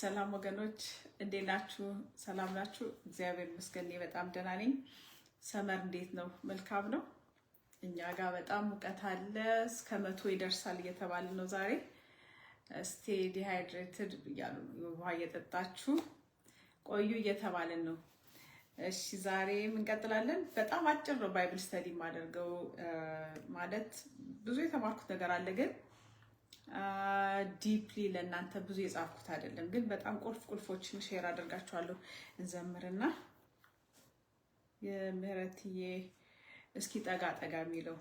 ሰላም ወገኖች እንዴት ናችሁ? ሰላም ናችሁ? እግዚአብሔር ይመስገን በጣም ደህና ነኝ። ሰመር እንዴት ነው? መልካም ነው። እኛ ጋር በጣም ሙቀት አለ፣ እስከ 100 ይደርሳል እየተባለ ነው ዛሬ። ስቴ ዲሃይድሬትድ እያሉ ውሃ እየጠጣችሁ ቆዩ እየተባለ ነው። እሺ ዛሬ እንቀጥላለን። በጣም አጭር ነው ባይብል ስተዲ ማደርገው ማለት ብዙ የተማርኩት ነገር አለ ግን ዲፕሊ ለእናንተ ብዙ የጻፍኩት አይደለም፣ ግን በጣም ቁልፎችን ሼር አደርጋችኋለሁ። እንዘምርና የምህረትዬ እስኪ ጠጋ ጠጋ የሚለው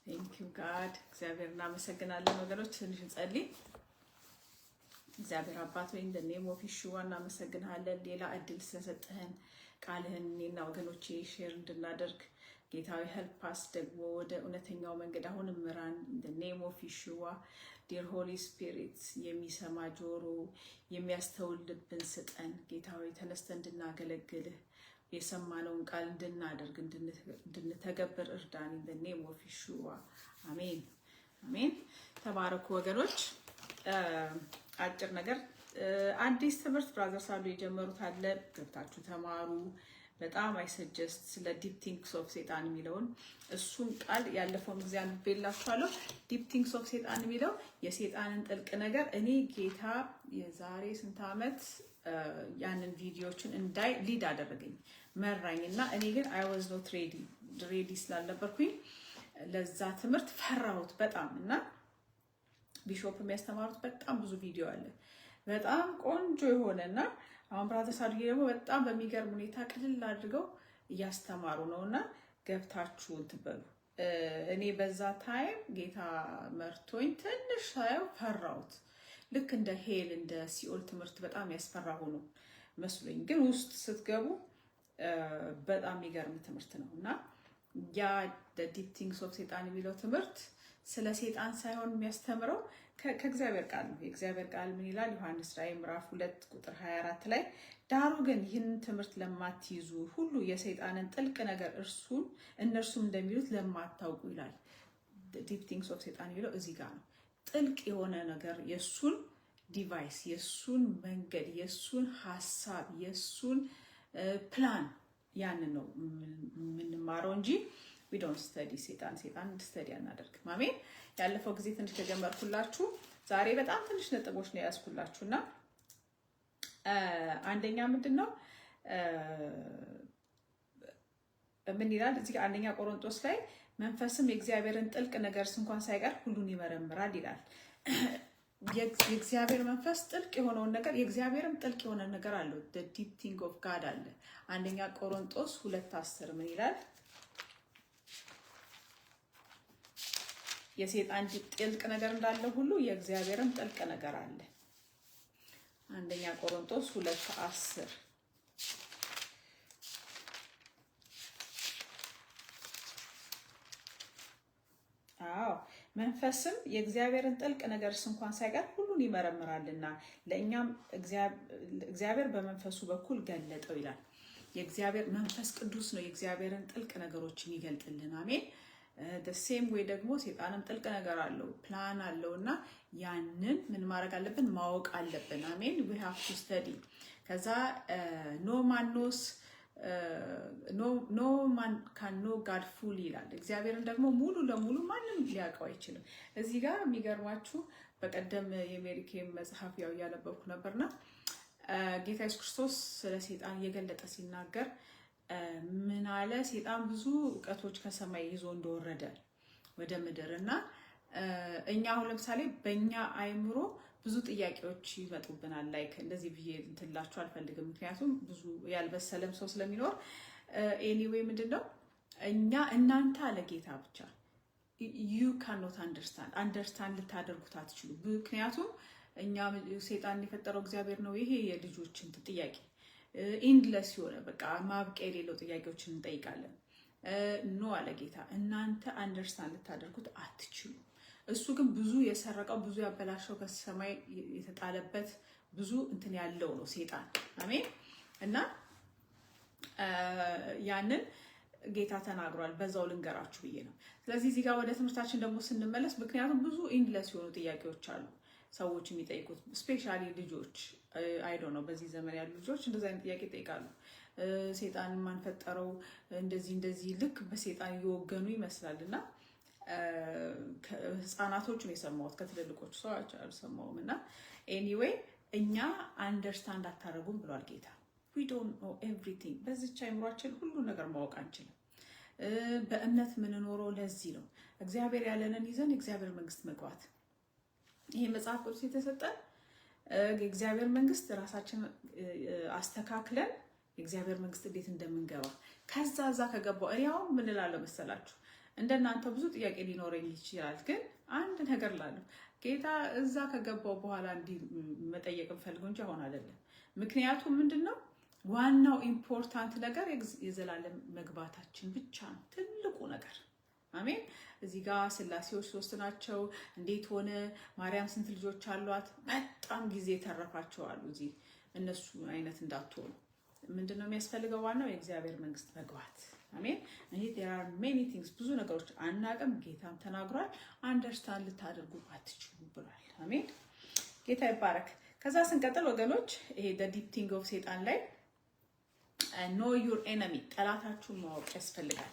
ቴንክ ዩ ጋድ እግዚአብሔር እናመሰግናለን። ወገኖች ትንሽ እንጸልይ። እግዚአብሔር አባት ወይ እንደ ኔም ኦፍ ኢየሱስ እናመሰግናለን ሌላ እድል ስለሰጠህን ቃልህን እኔና ወገኖቼ ሼር እንድናደርግ ጌታዊ ሄልፓስ ደግሞ ወደ እውነተኛው መንገድ አሁን ምራን። እንደ ኔም ኦፍ ኢየሱስ ዲር ሆሊ ስፒሪት የሚሰማ ጆሮ የሚያስተውል ልብን ስጠን ጌታዊ። ተነስተን እንድናገለግልህ የሰማነውን ቃል እንድናደርግ እንድንተገብር እርዳን። እንደ ኔም ኦፍ ኢየሱስ አሜን አሜን። ተባረኩ ወገኖች። አጭር ነገር አዲስ ትምህርት ብራዘር ሳሉ የጀመሩት አለ፣ ገብታችሁ ተማሩ። በጣም አይሰጀስት ስለ ዲፕ ቲንክስ ኦፍ ሴጣን የሚለውን እሱን ቃል ያለፈውን ጊዜ አንብቤላችኋለሁ። ዲፕ ቲንክስ ኦፍ ሴጣን የሚለው የሴጣንን ጥልቅ ነገር እኔ ጌታ የዛሬ ስንት ዓመት ያንን ቪዲዮዎችን እንዳይ ሊድ አደረገኝ መራኝ እና እኔ ግን አይ ዋዝ ኖት ሬዲ ስላልነበርኩኝ ለዛ ትምህርት ፈራሁት በጣም። እና ቢሾፕ የሚያስተማሩት በጣም ብዙ ቪዲዮ አለ በጣም ቆንጆ የሆነና አሁን ብራዘር ሳዱዬ ደግሞ በጣም በሚገርም ሁኔታ ቅልል አድርገው እያስተማሩ ነውና ገብታችሁ እንትበሉ። እኔ በዛ ታይም ጌታ መርቶኝ ትንሽ ሳየው ፈራሁት። ልክ እንደ ሄል እንደ ሲኦል ትምህርት በጣም ያስፈራ ሆኖ መስሎኝ፣ ግን ውስጥ ስትገቡ በጣም የሚገርም ትምህርት ነው እና ያ ዲፕ ቲንክስ ኦፍ ሴጣን የሚለው ትምህርት ስለ ሴጣን ሳይሆን የሚያስተምረው ከእግዚአብሔር ቃል ነው። የእግዚአብሔር ቃል ምን ይላል? ዮሐንስ ራዕይ ምዕራፍ 2 ቁጥር 24 ላይ ዳሩ ግን ይህንን ትምህርት ለማትይዙ ሁሉ የሰይጣንን ጥልቅ ነገር እነርሱም እንደሚሉት ለማታውቁ ይላል። ዲፕ ቲንክስ ኦፍ ሴጣን የሚለው እዚህ ጋር ነው። ጥልቅ የሆነ ነገር የሱን ዲቫይስ፣ የሱን መንገድ፣ የሱን ሐሳብ፣ የሱን ፕላን ያንን ነው የምንማረው እንጂ we don't study ሴጣን ስተዲ አናደርግም። አሜን። ያለፈው ጊዜ ትንሽ ተጀመርኩላችሁ። ዛሬ በጣም ትንሽ ነጥቦች ነው ያዝኩላችሁና አንደኛ ምንድነው ምን ይላል እዚህ አንደኛ ቆሮንቶስ ላይ መንፈስም የእግዚአብሔርን ጥልቅ ነገር እንኳን ሳይቀር ሁሉን ይመረምራል ይላል። የእግዚአብሔር መንፈስ ጥልቅ የሆነውን ነገር የእግዚአብሔርም ጥልቅ የሆነ ነገር አለው። the deep thing of God አለ። አንደኛ ቆሮንቶስ 2:10 ምን ይላል? የሰይጣን ጥልቅ ነገር እንዳለ ሁሉ የእግዚአብሔርም ጥልቅ ነገር አለ። አንደኛ ቆሮንቶስ 2:10 መንፈስም የእግዚአብሔርን ጥልቅ ነገርስ እንኳን ሳይቀር ሁሉን ይመረምራልና ለእኛም እግዚአብሔር በመንፈሱ በኩል ገለጠው ይላል። የእግዚአብሔር መንፈስ ቅዱስ ነው የእግዚአብሔርን ጥልቅ ነገሮች የሚገልጥልን። አሜን። the same way ደግሞ ሰይጣንም ጥልቅ ነገር አለው፣ ፕላን አለውና ያንን ምን ማድረግ አለብን? ማወቅ አለብን። አሜን። we have to study። ከዛ no man can know God fully ይላል። እግዚአብሔርን ደግሞ ሙሉ ለሙሉ ማንም ሊያውቀው አይችልም። እዚህ ጋር የሚገርማችሁ በቀደም የሜሪኬ መጽሐፍ ያው ያነበብኩ ነበርና ጌታ ኢየሱስ ክርስቶስ ስለ ሰይጣን እየገለጠ ሲናገር ምን አለ? ሰይጣን ብዙ እውቀቶች ከሰማይ ይዞ እንደወረደ ወደ ምድርና እኛ አሁን ለምሳሌ በእኛ አይምሮ ብዙ ጥያቄዎች ይመጡብናል። ላይክ እንደዚህ ብዬ እንትላችሁ አልፈልግም፣ ምክንያቱም ብዙ ያልበሰለም ሰው ስለሚኖር። ኤኒዌይ ምንድነው እናንተ አለ ጌታ ብቻ you cannot understand ልታደርጉት አትችሉ። ምክንያቱም እኛ ሰይጣን የፈጠረው እግዚአብሔር ነው። ይሄ የልጆችን ጥያቄ ኢንድለስ የሆነ በቃ ማብቂያ የሌለው ጥያቄዎችን እንጠይቃለን። ኖ አለ ጌታ እናንተ አንደርስታንድ ልታደርጉት አትችሉ። እሱ ግን ብዙ የሰረቀው ብዙ ያበላሸው ከሰማይ የተጣለበት ብዙ እንትን ያለው ነው ሰይጣን። አሜን። እና ያንን ጌታ ተናግሯል። በዛው ልንገራችሁ ብዬ ነው። ስለዚህ እዚህ ጋር ወደ ትምህርታችን ደግሞ ስንመለስ ምክንያቱም ብዙ ኢንድለስ የሆኑ ጥያቄዎች አሉ። ሰዎች የሚጠይቁት ስፔሻሊ ልጆች አይ ዶንት ኖ በዚህ ዘመን ያሉ ልጆች እንደዚህ አይነት ጥያቄ ይጠይቃሉ። ሴጣን ማን ፈጠረው? እንደዚህ ልክ በሴጣን እየወገኑ ይመስላል። እና ህፃናቶቹን የሰማሁት ከትልልቆቹ ሰዎች አልሰማሁም። እና ኤኒዌይ እኛ አንደርስታንድ አታረጉም ብሏል ጌታ። we don't know everything። በዚህች አይምሯችን ሁሉ ነገር ማወቅ አንችልም። በእምነት የምንኖረው ለዚህ ነው። እግዚአብሔር ያለንን ይዘን የእግዚአብሔር መንግስት መግባት። ይሄ መጽሐፍ ቅዱስ የተሰጠን የእግዚአብሔር መንግስት ራሳችን አስተካክለን የእግዚአብሔር መንግስት እንዴት እንደምንገባ ከዛ ከገባው እኔ አሁን ምን እላለሁ መሰላችሁ? እንደናንተ ብዙ ጥያቄ ሊኖረኝ ይችላል፣ ግን አንድ ነገር ላለሁ ጌታ እዛ ከገባው በኋላ እንዲህ መጠየቅ ፈልገው እንጂ አሁን አይደለም። ምክንያቱም ምንድነው ዋናው ኢምፖርታንት ነገር የዘላለም መግባታችን ብቻ ነው ትልቁ ነገር። አሜን። እዚህ ጋር ስላሴዎች 3 ናቸው። እንዴት ሆነ? ማርያም ስንት ልጆች አሏት? በጣም ጊዜ ተረፋቸዋል። እዚህ እነሱ አይነት እንዳትሆኑ ምንድነው የሚያስፈልገው? ዋናው የእግዚአብሔር መንግስት መግባት። አሜን። እኔ there are many things ብዙ ነገሮች አናቅም፣ ጌታም ተናግሯል። አንደርስታንድ ልታደርጉ አትችሉ ብሏል። አሜን። ጌታ ይባረክ። ከዛ ስንቀጥል ወገኖች ይሄ the deep thing of ሴጣን ላይ know your enemy ጠላታችሁን ማወቅ ያስፈልጋል።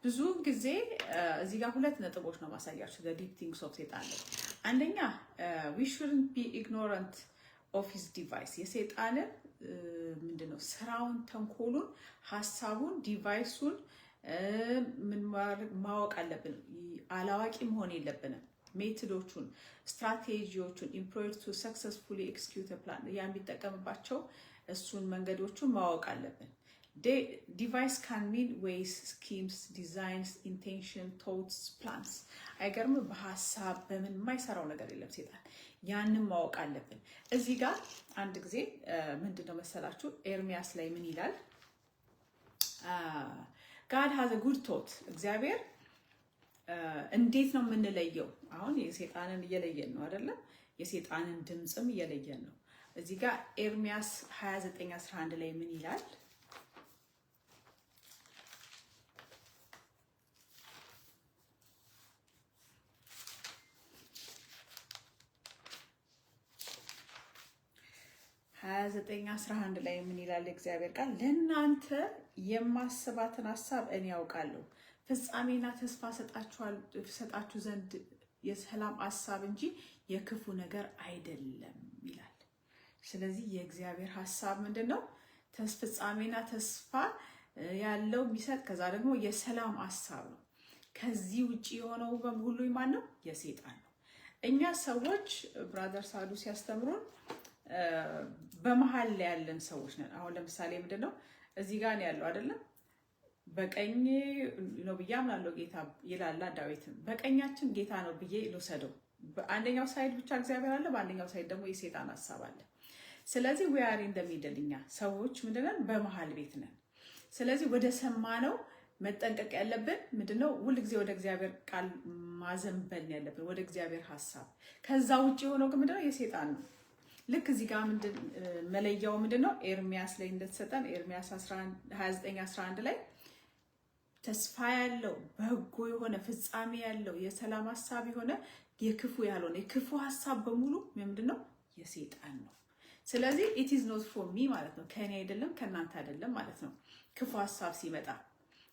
ብዙ ጊዜ እዚህ ጋር 2 ነጥቦች ነው ማሳያችሁ the deep things of ሴጣን ላይ። አንደኛ we shouldn't be ignorant of his device። የሴጣንን ምንድነው ስራውን፣ ተንኮሉን፣ ሐሳቡን፣ ዲቫይሱን ምን ማወቅ አለብን። አላዋቂ መሆን የለብንም። ሜቶዶቹን፣ ስትራቴጂዎቹን employed to successfully execute a plan ያ የሚጠቀምባቸው እሱን መንገዶቹን ማወቅ አለብን። ዲቫይስ ካን ሚን ዌይስ፣ ስኪምስ፣ ዲዛይንስ፣ ኢንቴንሽን፣ ቶትስ፣ ፕላንስ። አይገርም? በሐሳብ በምን የማይሰራው ነገር የለም ሴጣን። ያንን ማወቅ አለብን። እዚህ ጋር አንድ ጊዜ ምንድነው መሰላችሁ ኤርሚያስ ላይ ምን ይላል? God has a good thought። እግዚአብሔር እንዴት ነው የምንለየው? አሁን የሴጣንን እየለየን ነው አይደለም? የሴጣንን ድምጽም እየለየን ነው። እዚህ ጋር ኤርሚያስ 29:11 ላይ ምን ይላል? ላይ ምን ይላል እግዚአብሔር ቃል? ለእናንተ የማስባትን ሐሳብ እኔ ያውቃለሁ፣ ፍጻሜና ተስፋ ሰጣችሁ ዘንድ የሰላም ሐሳብ እንጂ የክፉ ነገር አይደለም ይላል። ስለዚህ የእግዚአብሔር ሐሳብ ምንድነው? ፍጻሜና ተስፋ ያለው የሚሰጥ፣ ከዛ ደግሞ የሰላም ሐሳብ ነው። ከዚህ ውጪ የሆነው በሙሉ ማን ነው? የሴጣን ነው። እኛ ሰዎች ብራዘር ሳዱ ሲያስተምሩን በመሃል ላይ ያለን ሰዎች ነን። አሁን ለምሳሌ ምንድነው እዚህ ጋር ያለው አይደለም? በቀኝ ነው ብዬ አምናለሁ ጌታ ይላል ዳዊት። በቀኛችን ጌታ ነው ብዬ ልውሰደው። በአንደኛው ሳይድ ብቻ እግዚአብሔር አለ፣ በአንደኛው ሳይድ ደግሞ የሴጣን ሐሳብ አለ። ስለዚህ we are in the middle። እኛ ሰዎች ምንድነን? በመሃል ቤት ነን። ስለዚህ ወደ ሰማነው መጠንቀቅ ያለብን ምንድነው? ሁል ጊዜ ወደ እግዚአብሔር ቃል ማዘንበል ያለብን፣ ወደ እግዚአብሔር ሐሳብ። ከዛ ውጪ የሆነው ግን ምንድነው? የሴጣን ነው። ልክ እዚህ ጋር መለያው ምንድነው? ኤርሚያስ ላይ እንደተሰጠን ኤርሚያስ 29:11 ላይ ተስፋ ያለው በጎ የሆነ ፍጻሜ ያለው የሰላም ሐሳብ የሆነ የክፉ ያልሆነ የክፉ ሐሳብ በሙሉ ምንድነው? የሴጣን ነው። ስለዚህ it is not for me ማለት ነው። ከኔ አይደለም ከናንተ አይደለም ማለት ነው። ክፉ ሐሳብ ሲመጣ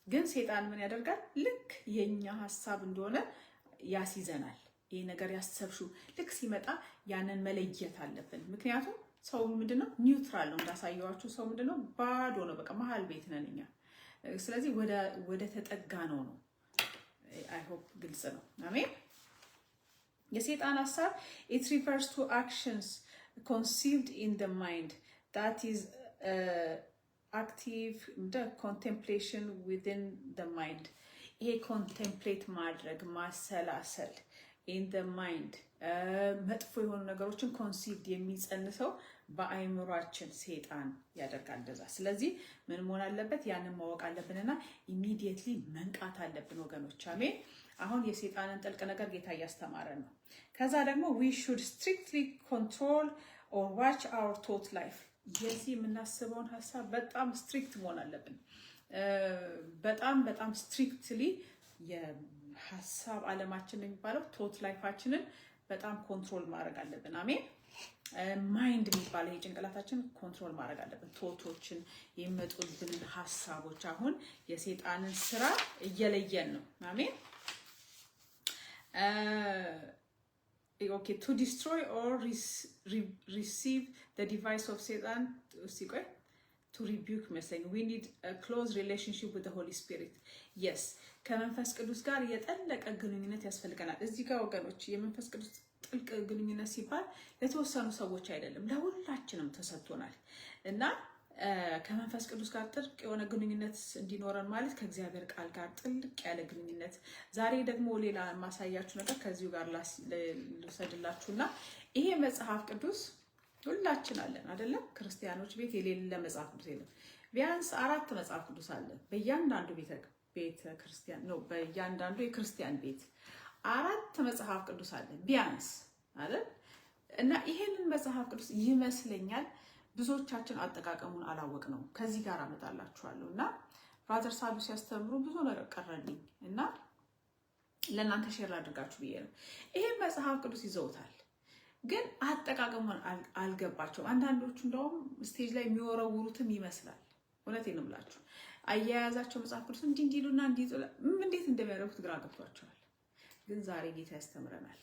ግን ሴጣን ምን ያደርጋል? ልክ የኛ ሐሳብ እንደሆነ ያስይዘናል። ይሄ ነገር ያሰብሽው ልክ ሲመጣ ያንን መለየት አለብን። ምክንያቱም ሰው ምንድነው? ኒውትራል ነው። እንዳሳየዋችሁ ሰው ምንድነው? ባዶ ነው። በቃ መሃል ቤት ነን እኛ። ስለዚህ ወደ ተጠጋ ነው። አይ ሆፕ ግልጽ ነው። አሜን። የሴጣን ሐሳብ it refers to actions conceived in the mind that is active the contemplation within the mind። ይሄ ኮንቴምፕሌት ማድረግ ማሰላሰል in the mind መጥፎ የሆኑ ነገሮችን ኮንሲቭድ የሚጸንሰው በአይምሯችን ሴጣን ያደርጋል እንደዛ። ስለዚህ ምን መሆን አለበት? ያንን ማወቅ አለብንና ኢሚዲየትሊ መንቃት አለብን ወገኖች። አሜን። አሁን የሴጣንን ጥልቅ ነገር ጌታ እያስተማረን ነው። ከዛ ደግሞ we should strictly control or watch our thought life። የዚህ የምናስበውን ሐሳብ በጣም ስትሪክት መሆን አለብን። በጣም ስትሪክትሊ የሐሳብ ዓለማችን የሚባለው ቶት ላይፋችንን በጣም ኮንትሮል ማድረግ አለብን። አሜን። ማይንድ የሚባለው ይሄ ጭንቅላታችን ኮንትሮል ማድረግ አለብን። ቶቶችን የሚመጡብንን ሀሳቦች አሁን የሰይጣንን ስራ እየለየን ነው። አሜን። ኦኬ ቱ ዲስትሮይ ኦር ሪሲቭ the device of Satan to rebuke መሰለኝ we need a close relationship with the Holy Spirit. yes ከመንፈስ ቅዱስ ጋር የጠለቀ ግንኙነት ያስፈልገናል። እዚህ ጋር ወገኖች የመንፈስ ቅዱስ ጥልቅ ግንኙነት ሲባል ለተወሰኑ ሰዎች አይደለም፣ ለሁላችንም ተሰጥቶናል። እና ከመንፈስ ቅዱስ ጋር ጥልቅ የሆነ ግንኙነት እንዲኖረን ማለት ከእግዚአብሔር ቃል ጋር ጥልቅ ያለ ግንኙነት። ዛሬ ደግሞ ሌላ ማሳያችሁ ነገር ከዚሁ ጋር ልውሰድላችሁና ይሄ መጽሐፍ ቅዱስ ሁላችን አለን አይደለም? ክርስቲያኖች ቤት የሌለ መጽሐፍ ቅዱስ የለም። ቢያንስ 4 መጽሐፍ ቅዱስ አለ በእያንዳንዱ ቤተ ክርስቲያን ነው። በእያንዳንዱ የክርስቲያን ቤት 4 መጽሐፍ ቅዱስ አለ ቢያንስ አይደል? እና ይሄንን መጽሐፍ ቅዱስ ይመስለኛል ብዙዎቻችን አጠቃቀሙን አላወቅ ነው። ከዚህ ጋር አመጣላችኋለሁ እና ብራዘር ሳሉ ሲያስተምሩ ብዙ ነገር ቀረልኝ እና ለእናንተ ሼር አድርጋችሁ ብዬ ነው። ይሄን መጽሐፍ ቅዱስ ይዘውታል ግን አጠቃቀሙን አልገባቸውም። አንዳንዶቹ እንደውም ስቴጅ ላይ የሚወረውሩትም ይመስላል። እውነቴን ነው የምላችሁ። አያያዛቸው መጽሐፍ ቅዱስ እንዲሉና እንዴት እንደሚያደርጉት ግራ ገብቷቸዋል። ግን ዛሬ ጌታ ያስተምረናል።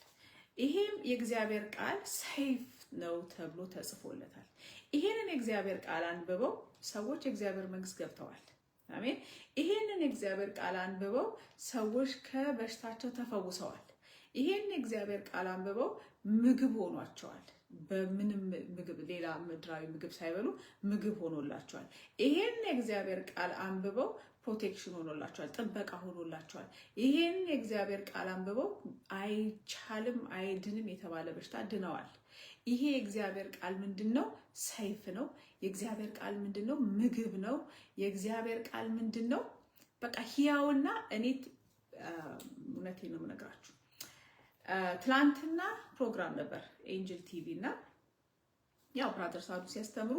ይሄም የእግዚአብሔር ቃል ሰይፍ ነው ተብሎ ተጽፎለታል። ይሄንን የእግዚአብሔር ቃል አንብበው ሰዎች የእግዚአብሔር መንግስት ገብተዋል። አሜን። ይሄንን የእግዚአብሔር ቃል አንብበው ሰዎች ከበሽታቸው ተፈውሰዋል። ይሄን የእግዚአብሔር ቃል አንብበው ምግብ ሆኗቸዋል። በምንም ምግብ ሌላ ምድራዊ ምግብ ሳይበሉ ምግብ ሆኖላቸዋል። ይሄን የእግዚአብሔር ቃል አንብበው ፕሮቴክሽን ሆኖላቸዋል፣ ጥበቃ ሆኖላቸዋል። ይሄን የእግዚአብሔር ቃል አንብበው አይቻልም አይድንም የተባለ በሽታ ድነዋል። ይሄ የእግዚአብሔር ቃል ምንድነው? ሰይፍ ነው። የእግዚአብሔር ቃል ምንድነው? ምግብ ነው። የእግዚአብሔር ቃል ምንድነው? በቃ ሕያውና እኔ እውነቴን ነው የምነግራችሁ። ትላንትና ፕሮግራም ነበር ኤንጅል ቲቪ እና ያው ብራዘር ሳዱ ሲያስተምሩ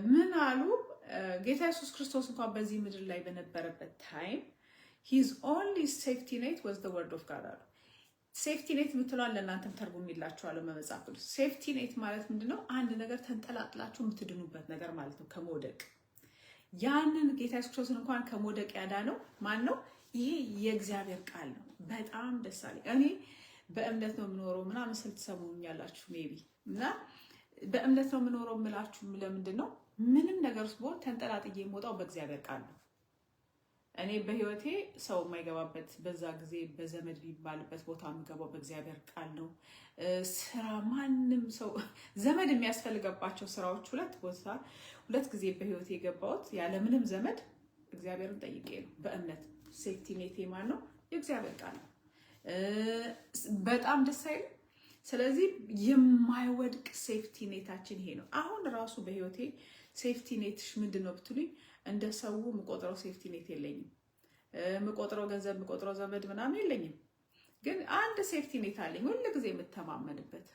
ምን አሉ? ጌታ ኢየሱስ ክርስቶስ እንኳን በዚህ ምድር ላይ በነበረበት ታይም ሂዝ ኦንሊ ሴፍቲ ኔት ዋዝ ዘ ወርድ ኦፍ ጋድ አሉ። ሴፍቲ ኔት የምትለዋን ለእናንተም ተርጉም ይላችኋለሁ በመጽሐፍ ቅዱስ። ሴፍቲ ኔት ማለት ምንድነው? አንድ ነገር ተንጠላጥላችሁ የምትድኑበት ነገር ማለት ነው፣ ከመውደቅ። ያንን ጌታ ኢየሱስ ክርስቶስን እንኳን ከመውደቅ ያዳነው ማን ነው? ይሄ የእግዚአብሔር ቃል ነው። በጣም ደስ አለኝ። እኔ በእምነት ነው የምኖረው ምናምን ስል ትሰሙኛላችሁ ሜቢ እና በእምነት ነው የምኖረው የምላችሁ ለምንድን ነው? ምንም ነገር ውስጥ ብሆን ተንጠላጥዬ የምወጣው በእግዚአብሔር ቃል ነው። እኔ በህይወቴ ሰው የማይገባበት በዛ ጊዜ በዘመድ ቢባልበት ቦታ የምገባው በእግዚአብሔር ቃል ነው። ስራ ማንም ሰው ዘመድ የሚያስፈልገባቸው ስራዎች ሁለት ጊዜ በህይወቴ የገባሁት ያለምንም ዘመድ እግዚአብሔርን ጠይቄ ነው በእምነት። ሴፍቲ ኔቴ ማን ነው? የእግዚአብሔር ቃል ነው። በጣም ደስ አይልም? ስለዚህ የማይወድቅ ሴፍቲ ኔታችን ይሄ ነው። አሁን ራሱ በህይወቴ ሴፍቲ ኔትሽ ምንድን ነው ብትሉኝ እንደ ሰው የምቆጥረው ሴፍቲ ኔት የለኝም። የምቆጥረው ገንዘብ፣ የምቆጥረው ዘመድ ምናምን የለኝም። ግን አንድ ሴፍቲ ኔት አለኝ ሁሉ ጊዜ የምተማመንበት።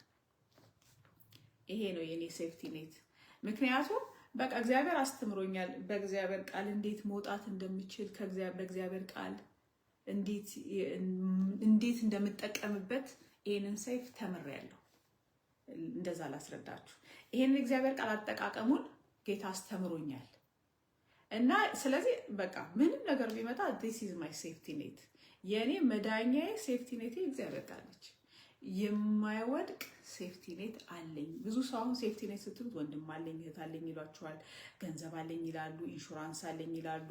ይሄ ነው የኔ ሴፍቲ ኔት። ምክንያቱም በቃ እግዚአብሔር አስተምሮኛል። በእግዚአብሔር ቃል እንዴት መውጣት እንደምችል በእግዚአብሔር ቃል እንዴት እንደምጠቀምበት ይሄንን ሰይፍ ተምሬያለሁ። እንደዛ ላስረዳችሁ። ይሄንን እግዚአብሔር ቃል አጠቃቀሙን ጌታ አስተምሮኛል እና ስለዚህ በቃ ምንም ነገር ቢመጣ this is my safety net። የኔ መዳኛዬ ሴፍቲ ኔቴ እግዚአብሔር ቃል ነች። የማይወድቅ ሴፍቲ ኔት አለኝ። ብዙ ሰው አሁን ሴፍቲ ኔት ስትሉት ወንድም አለኝ እህት አለኝ ይሏቸዋል፣ ገንዘብ አለኝ ይላሉ፣ ኢንሹራንስ አለኝ ይላሉ።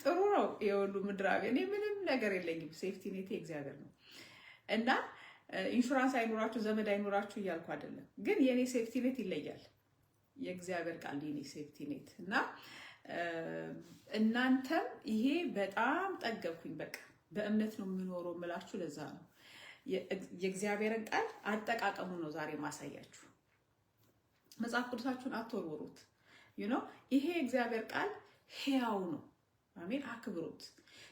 ጥሩ ነው የሁሉ ምድራዊ። እኔ ምንም ነገር የለኝም። ሴፍቲ ኔቴ እግዚአብሔር ነው እና ኢንሹራንስ አይኖራችሁ ዘመድ አይኖራችሁ እያልኩ አይደለም፣ ግን የኔ ሴፍቲ ኔት ይለያል። የእግዚአብሔር ቃል የኔ ሴፍቲ ኔት እና እናንተም ይሄ በጣም ጠገብኩኝ። በቃ በእምነት ነው የምኖረው የምላችሁ ለዛ ነው። የእግዚአብሔርን ቃል አጠቃቀሙ ነው ዛሬ ማሳያችሁ። መጽሐፍ ቅዱሳችሁን አትወርውሩት። ይሄ የእግዚአብሔር ቃል ሕያው ነው። አሜን፣ አክብሩት።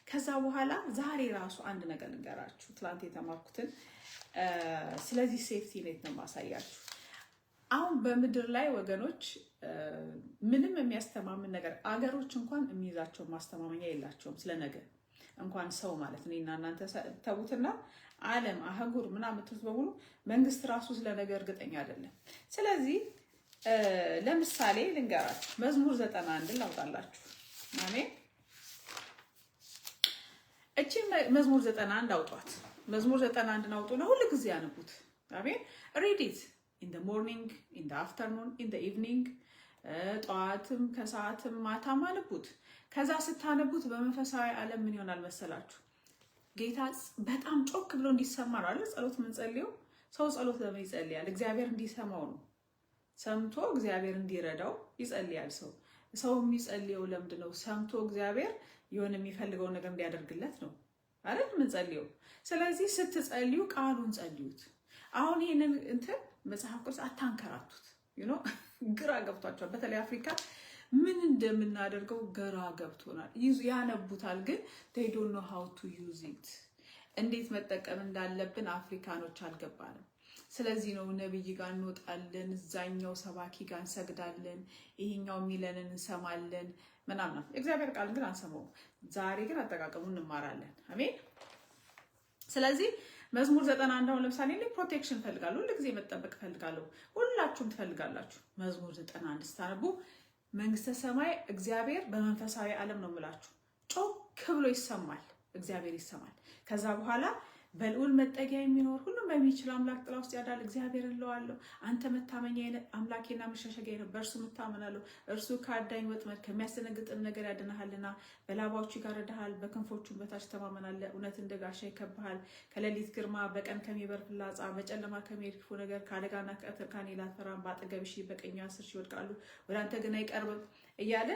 ከዛ በኋላ ዛሬ ራሱ አንድ ነገር ልንገራችሁ። ትላንት የተማርኩትን ስለዚህ ሴፍቲ ኔት ነው ማሳያችሁ። አሁን በምድር ላይ ወገኖች ምንም የሚያስተማምን ነገር አገሮች እንኳን የሚይዛቸው ማስተማመኛ የላቸውም። ስለነገ እንኳን ሰው ማለት ነው እና እናንተ ተውትና ዓለም አህጉር ምናምን ትዝ በሙሉ መንግስት ራሱ ስለ ነገር እርግጠኛ አይደለም። ስለዚህ ለምሳሌ ልንገራችሁ መዝሙር 91 ላውጣላችሁ። አሜን። እቺ መዝሙር 91 አውጧት። መዝሙር 91 አውጡና ሁሉ ጊዜ ያነቡት። አሜን። read it in the morning, in the afternoon, in the evening ጠዋትም ከሰዓትም ማታም አነቡት። ከዛ ስታነቡት በመንፈሳዊ ዓለም ምን ይሆናል መሰላችሁ? ጌታ በጣም ጮክ ብሎ እንዲሰማ ነው አይደል? ጸሎት ምን ጸልየው? ሰው ጸሎት ለምን ይጸልያል? እግዚአብሔር እንዲሰማው ነው። ሰምቶ እግዚአብሔር እንዲረዳው ይጸልያል። ሰው የሚጸልየው ለምንድን ነው? ሰምቶ እግዚአብሔር የሆነ የሚፈልገው ነገር እንዲያደርግለት ነው አይደል? ምን ጸልየው። ስለዚህ ስትጸልዩ ቃሉን ጸልዩት። አሁን ይሄንን እንትን መጽሐፍ ቅዱስ አታንከራቱት። ግራ ገብቷቸዋል። በተለይ አፍሪካ ምን እንደምናደርገው ግራ ገብቶናል። ያነቡታል ግን they don't know how to use it። እንዴት መጠቀም እንዳለብን አፍሪካኖች አልገባንም። ስለዚህ ነው ነብይ ጋር እንወጣለን፣ እዛኛው ሰባኪ ጋር እንሰግዳለን፣ ይሄኛው ሚለንን እንሰማለን ምናምን። እግዚአብሔር ቃል ግን አንሰማውም። ዛሬ ግን አጠቃቀሙን እንማራለን። አሜን። ስለዚህ መዝሙር 91 አሁን ለምሳሌ እኔ ፕሮቴክሽን ፈልጋለሁ፣ ሁሉ ጊዜ መጠበቅ ፈልጋለሁ። ሁላችሁም ትፈልጋላችሁ። መዝሙር 91 ስታነቡ መንግስተ ሰማይ እግዚአብሔር በመንፈሳዊ ዓለም ነው የምላችሁ ጮክ ብሎ ይሰማል። እግዚአብሔር ይሰማል። ከዛ በኋላ በልዑል መጠጊያ የሚኖር ሁሉም በሚችል አምላክ ጥላ ውስጥ ያዳል እግዚአብሔር እለዋለሁ። አንተ መታመኛ አምላኬና መሸሸጊያ ነው፣ በእርሱ እታመናለሁ። እርሱ ከአዳኝ ወጥመድ ከሚያስደነግጥም ነገር ያድንሃልና፣ በላባዎቹ ይጋርድሃል፣ በክንፎቹም በታች ትተማመናለህ። እውነት እንደ ጋሻ ይከብሃል። ከሌሊት ግርማ፣ በቀን ከሚበር ፍላጻ፣ በጨለማ ከሚሄድ ክፉ ነገር፣ ከአደጋና ከቀትር ከኔ አትፈራም። በአጠገብህ ሺህ በቀኝ 10 ሺህ ይወድቃሉ፣ ወደ አንተ ግን አይቀርብም እያለ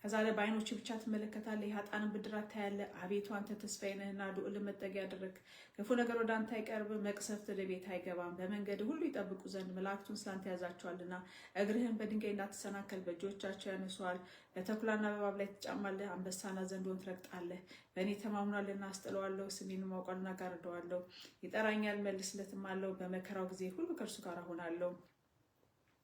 ከዛ ላይ በዓይኖች ብቻ ትመለከታለህ፣ የኃጥአንን ብድራት ታያለህ። አቤቱ አንተ ተስፋዬ ነህና ልዑል መጠጊያ አደረግ። ክፉ ነገር ወደ አንተ አይቀርብም፣ መቅሰፍት ወደ ቤት አይገባም። በመንገድ ሁሉ ይጠብቁ ዘንድ መላእክቱን ስላንተ ያዛቸዋልና፣ እግርህን በድንጋይ እንዳትሰናከል በእጆቻቸው ያነሱሃል። በተኩላና በእባብ ላይ ትጫማለህ፣ አንበሳና ዘንዶን ትረግጣለህ። በእኔ ተማምኗልና አስጥለዋለሁ፣ ስሜንም አውቋልና ጋርደዋለሁ። ይጠራኛል መልስለትም አለው። በመከራው ጊዜ ሁሉ ከእርሱ ጋር እሆናለሁ፣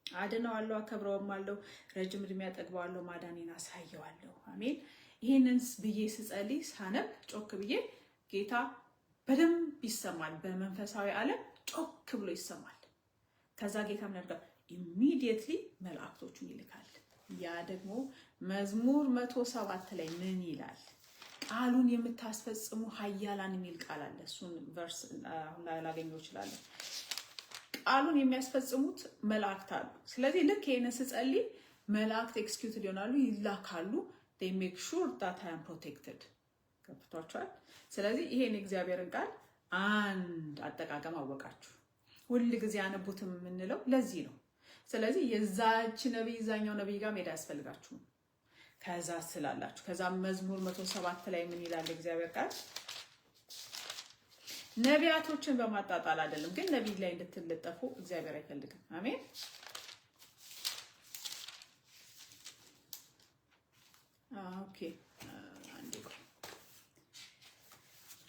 አድነዋለሁ፣ አከብረውማለሁ፣ ረጅም ዕድሜ አጠግበዋለሁ፣ ማዳኔን አሳየዋለሁ። አሜን። ይህንን ብዬ ስጸልይ ሳነብ ጮክ ብዬ ጌታ በደንብ ይሰማል። በመንፈሳዊ ዓለም ጮክ ብሎ ይሰማል። ከዛ ጌታ ምን ያደርጋል? ኢሚዲየትሊ መላእክቶቹን ይልካል። ያ ደግሞ መዝሙር 107 ላይ ምን ይላል? ቃሉን የምታስፈጽሙ ኃያላን የሚል ቃል አለ። እሱን ቨርስ አሁን ላይ ላገኘው እችላለሁ። ቃሉን የሚያስፈጽሙት መላእክት አሉ። ስለዚህ ልክ ይሄንን ስጸልይ መላእክት ኤክስኪዩትድ ይሆናሉ፣ ይላካሉ። they make sure that I am protected። ገብቷችኋል? ስለዚህ ይሄን እግዚአብሔርን ቃል አንድ አጠቃቀም አወቃችሁ። ሁል ጊዜ ያነቡትም የምንለው ለዚህ ነው። ስለዚህ የዛች ነብይ ዛኛው ነብይ ጋር ሜዳ ያስፈልጋችሁ ከዛ ስላላችሁ። ከዛ መዝሙር 107 ላይ ምን ይላል እግዚአብሔር ቃል? ነቢያቶችን በማጣጣል አይደለም፣ ግን ነቢይ ላይ እንድትለጠፉ እግዚአብሔር አይፈልግም። አሜን። ኦኬ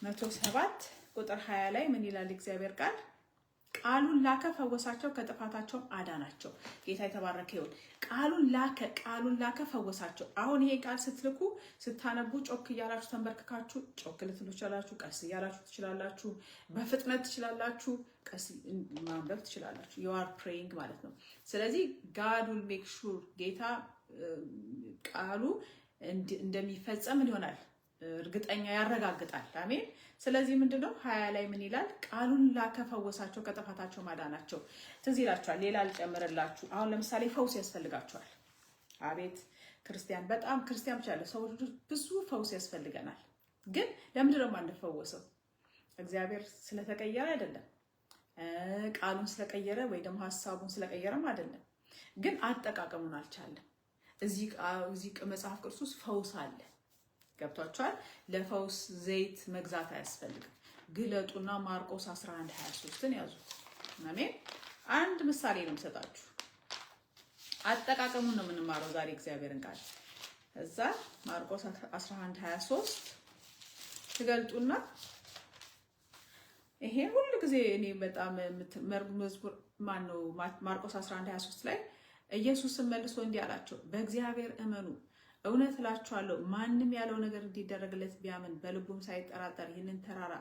107 ቁጥር 20 ላይ ምን ይላል እግዚአብሔር ቃል? ቃሉን ላከ ፈወሳቸው፣ ከጥፋታቸው አዳናቸው። ጌታ የተባረከ ይሁን። ቃሉን ላከ ፈወሳቸው። አሁን ይሄ ቃል ስትልኩ ስታነቡ ጮክ እያላችሁ ተንበርክካችሁ ጮክ ልትሉ ትችላላችሁ፣ ቀስ እያላችሁ ትችላላችሁ፣ በፍጥነት ትችላላችሁ፣ ቀስ ማንበብ ትችላላችሁ። you are praying ማለት ነው። ስለዚህ God will make sure ጌታ ቃሉ እንደሚፈጸም ይሆናል እርግጠኛ ያረጋግጣል። አሜን። ስለዚህ ምንድነው 20 ላይ ምን ይላል? ቃሉን ላከ ፈወሳቸው፣ ከጥፋታቸው ማዳናቸው። ትዝ ይላችኋል። ሌላ አልጨምርላችሁ። አሁን ለምሳሌ ፈውስ ያስፈልጋችኋል። አቤት ክርስቲያን፣ በጣም ክርስቲያን ብቻ ያለ ሰዎች ብዙ ፈውስ ያስፈልገናል። ግን ለምንድነው የማንፈወሰው? እግዚአብሔር ስለተቀየረ አይደለም፣ ቃሉን ስለቀየረ ወይ ደግሞ ሐሳቡን ስለቀየረም አይደለም። ግን አጠቃቀሙን አልቻለም። እዚህ መጽሐፍ ቅዱስ ፈውስ አለ። ገብቷችኋል? ለፈውስ ዘይት መግዛት አያስፈልግም። ግለጡና ማርቆስ 11:23ን ያዙት። አሜን። አንድ ምሳሌ ነው የምሰጣችሁ። አጠቃቀሙን ነው የምንማረው ዛሬ እግዚአብሔርን ቃል። እዛ ማርቆስ 11:23 ትገልጡና ይሄ ሁሉ ጊዜ እኔ በጣም መዝሙር ማነው ማርቆስ 11:23 ላይ ኢየሱስን መልሶ እንዲህ አላቸው፣ በእግዚአብሔር እመኑ እውነት እላችኋለሁ ማንም ያለው ነገር እንዲደረግለት ቢያምን በልቡም ሳይጠራጠር ይህንን ተራራ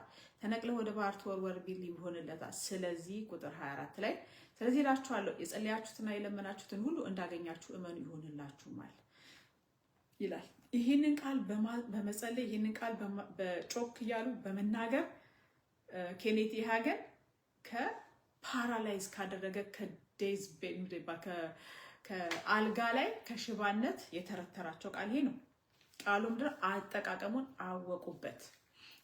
ተነቅለ ወደ ባህር ተወርወር ቢል ይሆንለታል። ስለዚህ ቁጥር 24 ላይ ስለዚህ እላችኋለሁ የጸለያችሁትና የለመናችሁትን ሁሉ እንዳገኛችሁ እመኑ ይሆንላችሁማል ይላል። ይህንን ቃል በመጸለይ ይህንን ቃል በጮክ እያሉ በመናገር ኬኔት ሃገን ከፓራላይዝ ካደረገ ከዴዝ ከአልጋ ላይ ከሽባነት የተረተራቸው ቃል ይሄ ነው። ቃሉ ምድር አጠቃቀሙን አወቁበት።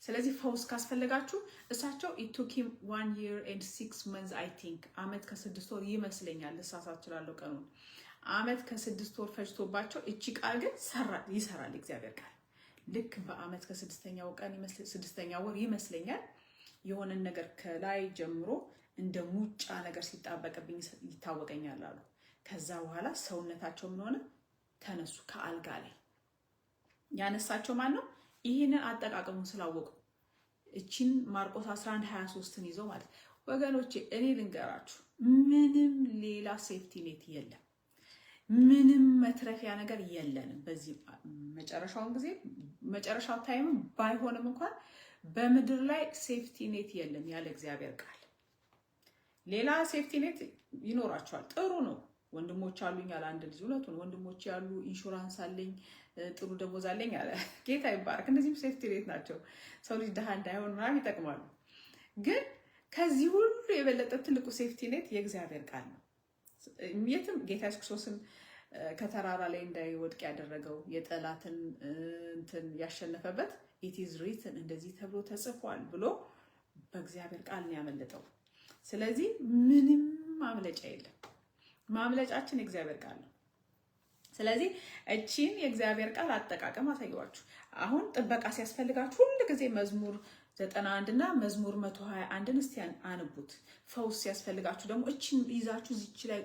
ስለዚህ ፈውስ ካስፈለጋችሁ እሳቸው it took him 1 year and 6 months I think አመት ከ6 ወር ይመስለኛል ልሳሳት እችላለሁ ቀኑን አመት ከ6 ወር ፈጅቶባቸው እቺ ቃል ግን ይሰራል እግዚአብሔር ቃል ልክ በአመት ከ6ኛው ቀን 6ኛው ወር ይመስለኛል የሆነ ነገር ከላይ ጀምሮ እንደ ሙጫ ነገር ሲጣበቅብኝ ይታወቀኛል አሉ። ከዛ በኋላ ሰውነታቸው ምን ሆነ? ተነሱ ከአልጋ ላይ። ያነሳቸው ማን ነው? ይሄንን አጠቃቀሙን ስላወቁ እቺን ማርቆስ 11:23ን ይዘው ማለት ወገኖቼ እኔ ልንገራችሁ ምንም ሌላ ሴፍቲ ኔት የለም። ምንም መትረፊያ ነገር የለንም። በዚህ መጨረሻውን ጊዜ መጨረሻው ታይም ባይሆንም እንኳን በምድር ላይ ሴፍቲ ኔት የለም ያለ እግዚአብሔር ቃል። ሌላ ሴፍቲ ኔት ይኖራቸዋል። ጥሩ ነው። ወንድሞች አሉኝ ያለ አንድ ልጅ ሁለቱን ወንድሞች ያሉ ኢንሹራንስ አለኝ ጥሩ ደሞዝ አለኝ አለ። ጌታ ይባረክ። እነዚህም ሴፍቲ ኔት ናቸው። ሰው ልጅ ደሃ እንዳይሆን ምናምን ይጠቅማሉ። ግን ከዚህ ሁሉ የበለጠ ትልቁ ሴፍቲ ኔት የእግዚአብሔር ቃል ነው። የትም ጌታ ኢየሱስ ክርስቶስን ከተራራ ላይ እንዳይወድቅ ያደረገው የጠላትን እንትን ያሸነፈበት it is written እንደዚህ ተብሎ ተጽፏል ብሎ በእግዚአብሔር ቃል ነው ያመለጠው። ስለዚህ ምንም ማምለጫ የለም። ማምለጫችን የእግዚአብሔር ቃል ነው። ስለዚህ እቺን የእግዚአብሔር ቃል አጠቃቀም አሳየዋችሁ። አሁን ጥበቃ ሲያስፈልጋችሁ ሁሉ ጊዜ መዝሙር 91 እና መዝሙር 121ን እስቲ አንቡት። ፈውስ ሲያስፈልጋችሁ ደግሞ እቺን ይዛችሁ እዚች ላይ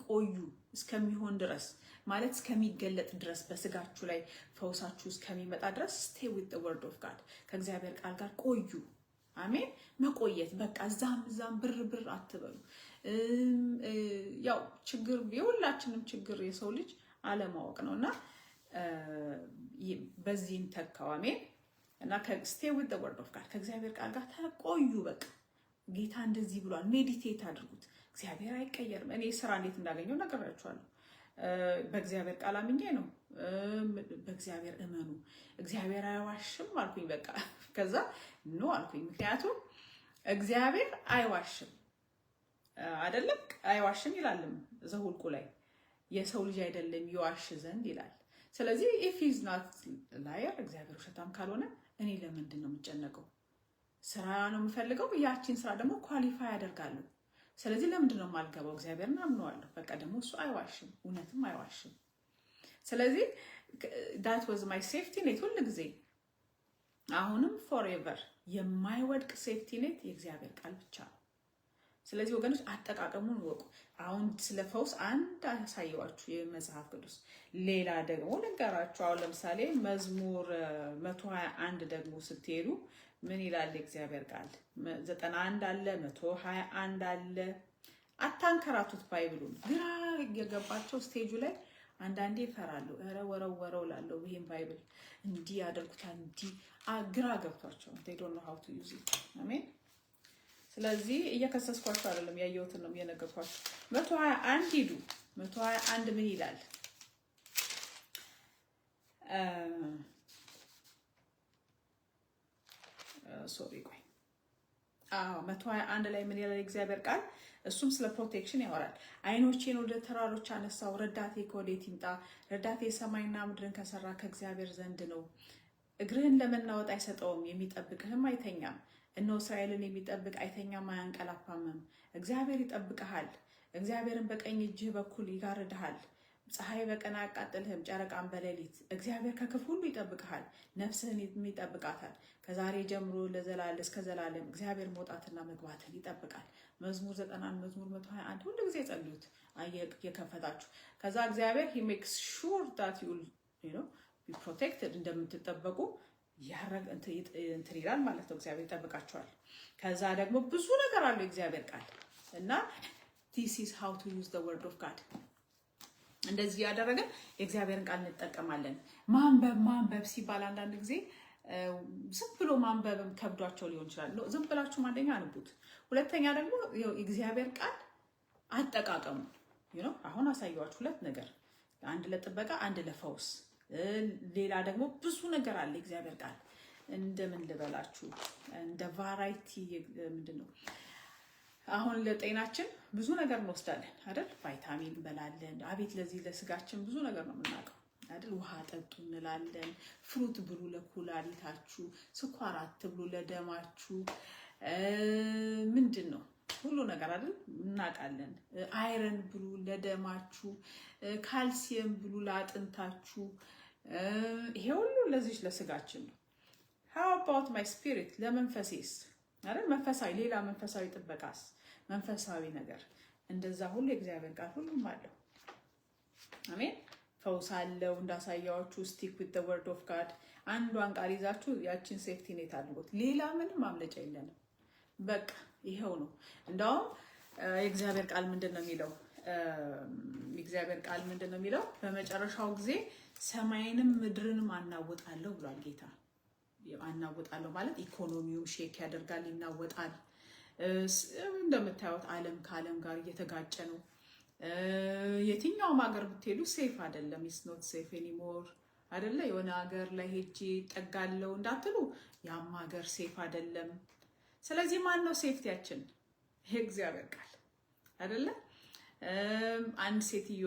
ቆዩ እስከሚሆን ድረስ ማለት እስከሚገለጥ ድረስ በስጋችሁ ላይ ፈውሳችሁ እስከሚመጣ ድረስ stay with the word of God ከእግዚአብሔር ቃል ጋር ቆዩ። አሜን። መቆየት በቃ ዛም ብር አትበሉ። ያው ችግር የሁላችንም ችግር የሰው ልጅ አለማወቅ ነውና በዚህን ተካው። አሜን። እና stay with the word of God ከእግዚአብሔር ቃል ጋር ተቆዩ። በቃ ጌታ እንደዚህ ብሏል። ሜዲቴት አድርጉት። እግዚአብሔር አይቀየርም። እኔ ስራ እንዴት እንዳገኘው ነግራችኋለሁ። በእግዚአብሔር ቃል አምኜ ነው። በእግዚአብሔር እመኑ። እግዚአብሔር አይዋሽም አልኩኝ። በቃ ከዛ ኖ አልኩኝ። ምክንያቱም እግዚአብሔር አይዋሽም አይደለም አይዋሽም ይላልም ዘሁልቁ ላይ የሰው ልጅ አይደለም ይዋሽ ዘንድ ይላል። ስለዚህ if he is not liar እግዚአብሔር ውሸታም ካልሆነ እኔ ለምንድን ነው የምጨነቀው? ስራ ነው የምፈልገው። ያቺን ስራ ደግሞ ኳሊፋይ አደርጋለሁ። ስለዚህ ለምንድን ነው የማልገባው? እግዚአብሔርን አምነዋለሁ። በቃ ደግሞ እሱ አይዋሽም፣ እውነትም አይዋሽም። ስለዚህ that was my safety net ሁሉ ጊዜ አሁንም forever የማይወድቅ ሴፍቲ ኔት የእግዚአብሔር ቃል ብቻ ነው። ስለዚህ ወገኖች አጠቃቀሙን ወቁ። አሁን ስለ ፈውስ አንድ አሳየዋችሁ የመጽሐፍ ቅዱስ። ሌላ ደግሞ ልንገራችሁ። አሁን ለምሳሌ መዝሙር 121 ደግሞ ስትሄዱ ምን ይላል የእግዚአብሔር ቃል? 91 አለ፣ 121 አለ። አታንከራቱት ባይብሉን። ግራ የገባቸው ስቴጁ ላይ አንዳንዴ ይፈራሉ። ኧረ ወረው ላለው ይሄን ባይብል እንዲህ ያደርጉታል እንዲህ ግራ ገብቷቸው they don't know how to use it። አሜን። ስለዚህ እየከሰስኳችሁ አይደለም፣ ያየሁትን ነው የነገርኳችሁ። 121 ሂዱ። 121 ምን ይላል? ሶሪ ቆይ 121 ላይ ምን ይላል እግዚአብሔር ቃል? እሱም ስለ ፕሮቴክሽን ያወራል። አይኖቼን ወደ ተራሮች አነሳው፣ ረዳቴ ከወዴት ይምጣ? ረዳቴ ሰማይና ምድርን ከሰራ ከእግዚአብሔር ዘንድ ነው። እግርህን ለመናወጥ አይሰጠውም፣ የሚጠብቅህም አይተኛም። እነሆ እስራኤልን የሚጠብቅ አይተኛም አያንቀላፋምም። እግዚአብሔር ይጠብቅሃል። እግዚአብሔርን በቀኝ እጅህ በኩል ይጋርድሃል። ፀሐይ በቀን አያቃጥልህም፣ ጨረቃን በሌሊት። እግዚአብሔር ከክፉ ሁሉ ይጠብቅሃል፣ ነፍስህን ይጠብቃታል። ከዛሬ ጀምሮ ለዘላለም እስከ ዘላለም እግዚአብሔር መውጣትና መግባትን ይጠብቃል። መዝሙር 90 መዝሙር 121 ሁሉ ጊዜ ጸልዩት የከፈታችሁ። ከዛ እግዚአብሔር he makes sure that you know be protected እንደምትጠበቁ ያረግ እንትን ይላል ማለት ነው። እግዚአብሔር ይጠብቃችኋል። ከዛ ደግሞ ብዙ ነገር አለው እግዚአብሔር ቃል እና this is how to use the word of God እንደዚህ ያደረገን የእግዚአብሔርን ቃል እንጠቀማለን። ማንበብ ሲባል አንዳንድ ጊዜ ዝም ብሎ ማንበብም ከብዷቸው ሊሆን ይችላል። ዝም ብላችሁ አንደኛ አንቡት፣ ሁለተኛ ደግሞ የእግዚአብሔር ቃል አጠቃቀሙ አሁን አሳየዋችሁ ሁለት ነገር፣ አንድ ለጥበቃ አንድ ለፈውስ፣ ሌላ ደግሞ ብዙ ነገር አለ። የእግዚአብሔር ቃል እንደምን ልበላችሁ እንደ ቫራይቲ ምንድነው አሁን ለጤናችን ብዙ ነገር እንወስዳለን አይደል? ቫይታሚን እንበላለን። አቤት ለዚህ ለስጋችን ብዙ ነገር ነው የምናውቀው አይደል? ውሃ ጠጡ እንላለን። ፍሩት ብሉ ለኩላሊታችሁ፣ ስኳር አትብሉ ለደማችሁ፣ ምንድን ነው ሁሉ ነገር አይደል እናውቃለን። አይረን ብሉ ለደማችሁ፣ ካልሲየም ብሉ ለአጥንታችሁ። ይሄ ሁሉ ለዚህ ለስጋችን ነው። how about my spirit ለመንፈሴስ አይደል? መንፈሳዊ ሌላ መንፈሳዊ ጥበቃስ መንፈሳዊ ነገር እንደዛ ሁሉ የእግዚአብሔር ቃል ሁሉም አለው። አሜን። ፈውስ አለው እንዳሳያችሁ። stick with the word of God አንዷን ቃል ይዛችሁ ያችን ሴፍቲ ኔት አድርጎት ሌላ ምንም ማምለጫ የለንም። በቃ ይሄው ነው። እንደውም የእግዚአብሔር ቃል ምንድነው የሚለው? የእግዚአብሔር ቃል ምንድነው የሚለው? በመጨረሻው ጊዜ ሰማይንም ምድርንም አናውጣለሁ ብሏል ጌታ። አናውጣለሁ ማለት ኢኮኖሚው ሼክ ያደርጋል፣ ይናወጣል። እንደምታዩት ዓለም ከዓለም ጋር እየተጋጨ ነው። የትኛውም ሀገር ብትሄዱ ሴፍ አይደለም። ኢትስ ኖት ሴፍ ኤኒሞር አይደለ? የሆነ ሀገር ላይ ሄጄ ጠጋለው እንዳትሉ፣ ያም ሀገር ሴፍ አይደለም። ስለዚህ ማን ነው ሴፍቲያችን? የእግዚአብሔር ቃል አይደለ? አንድ ሴትዮ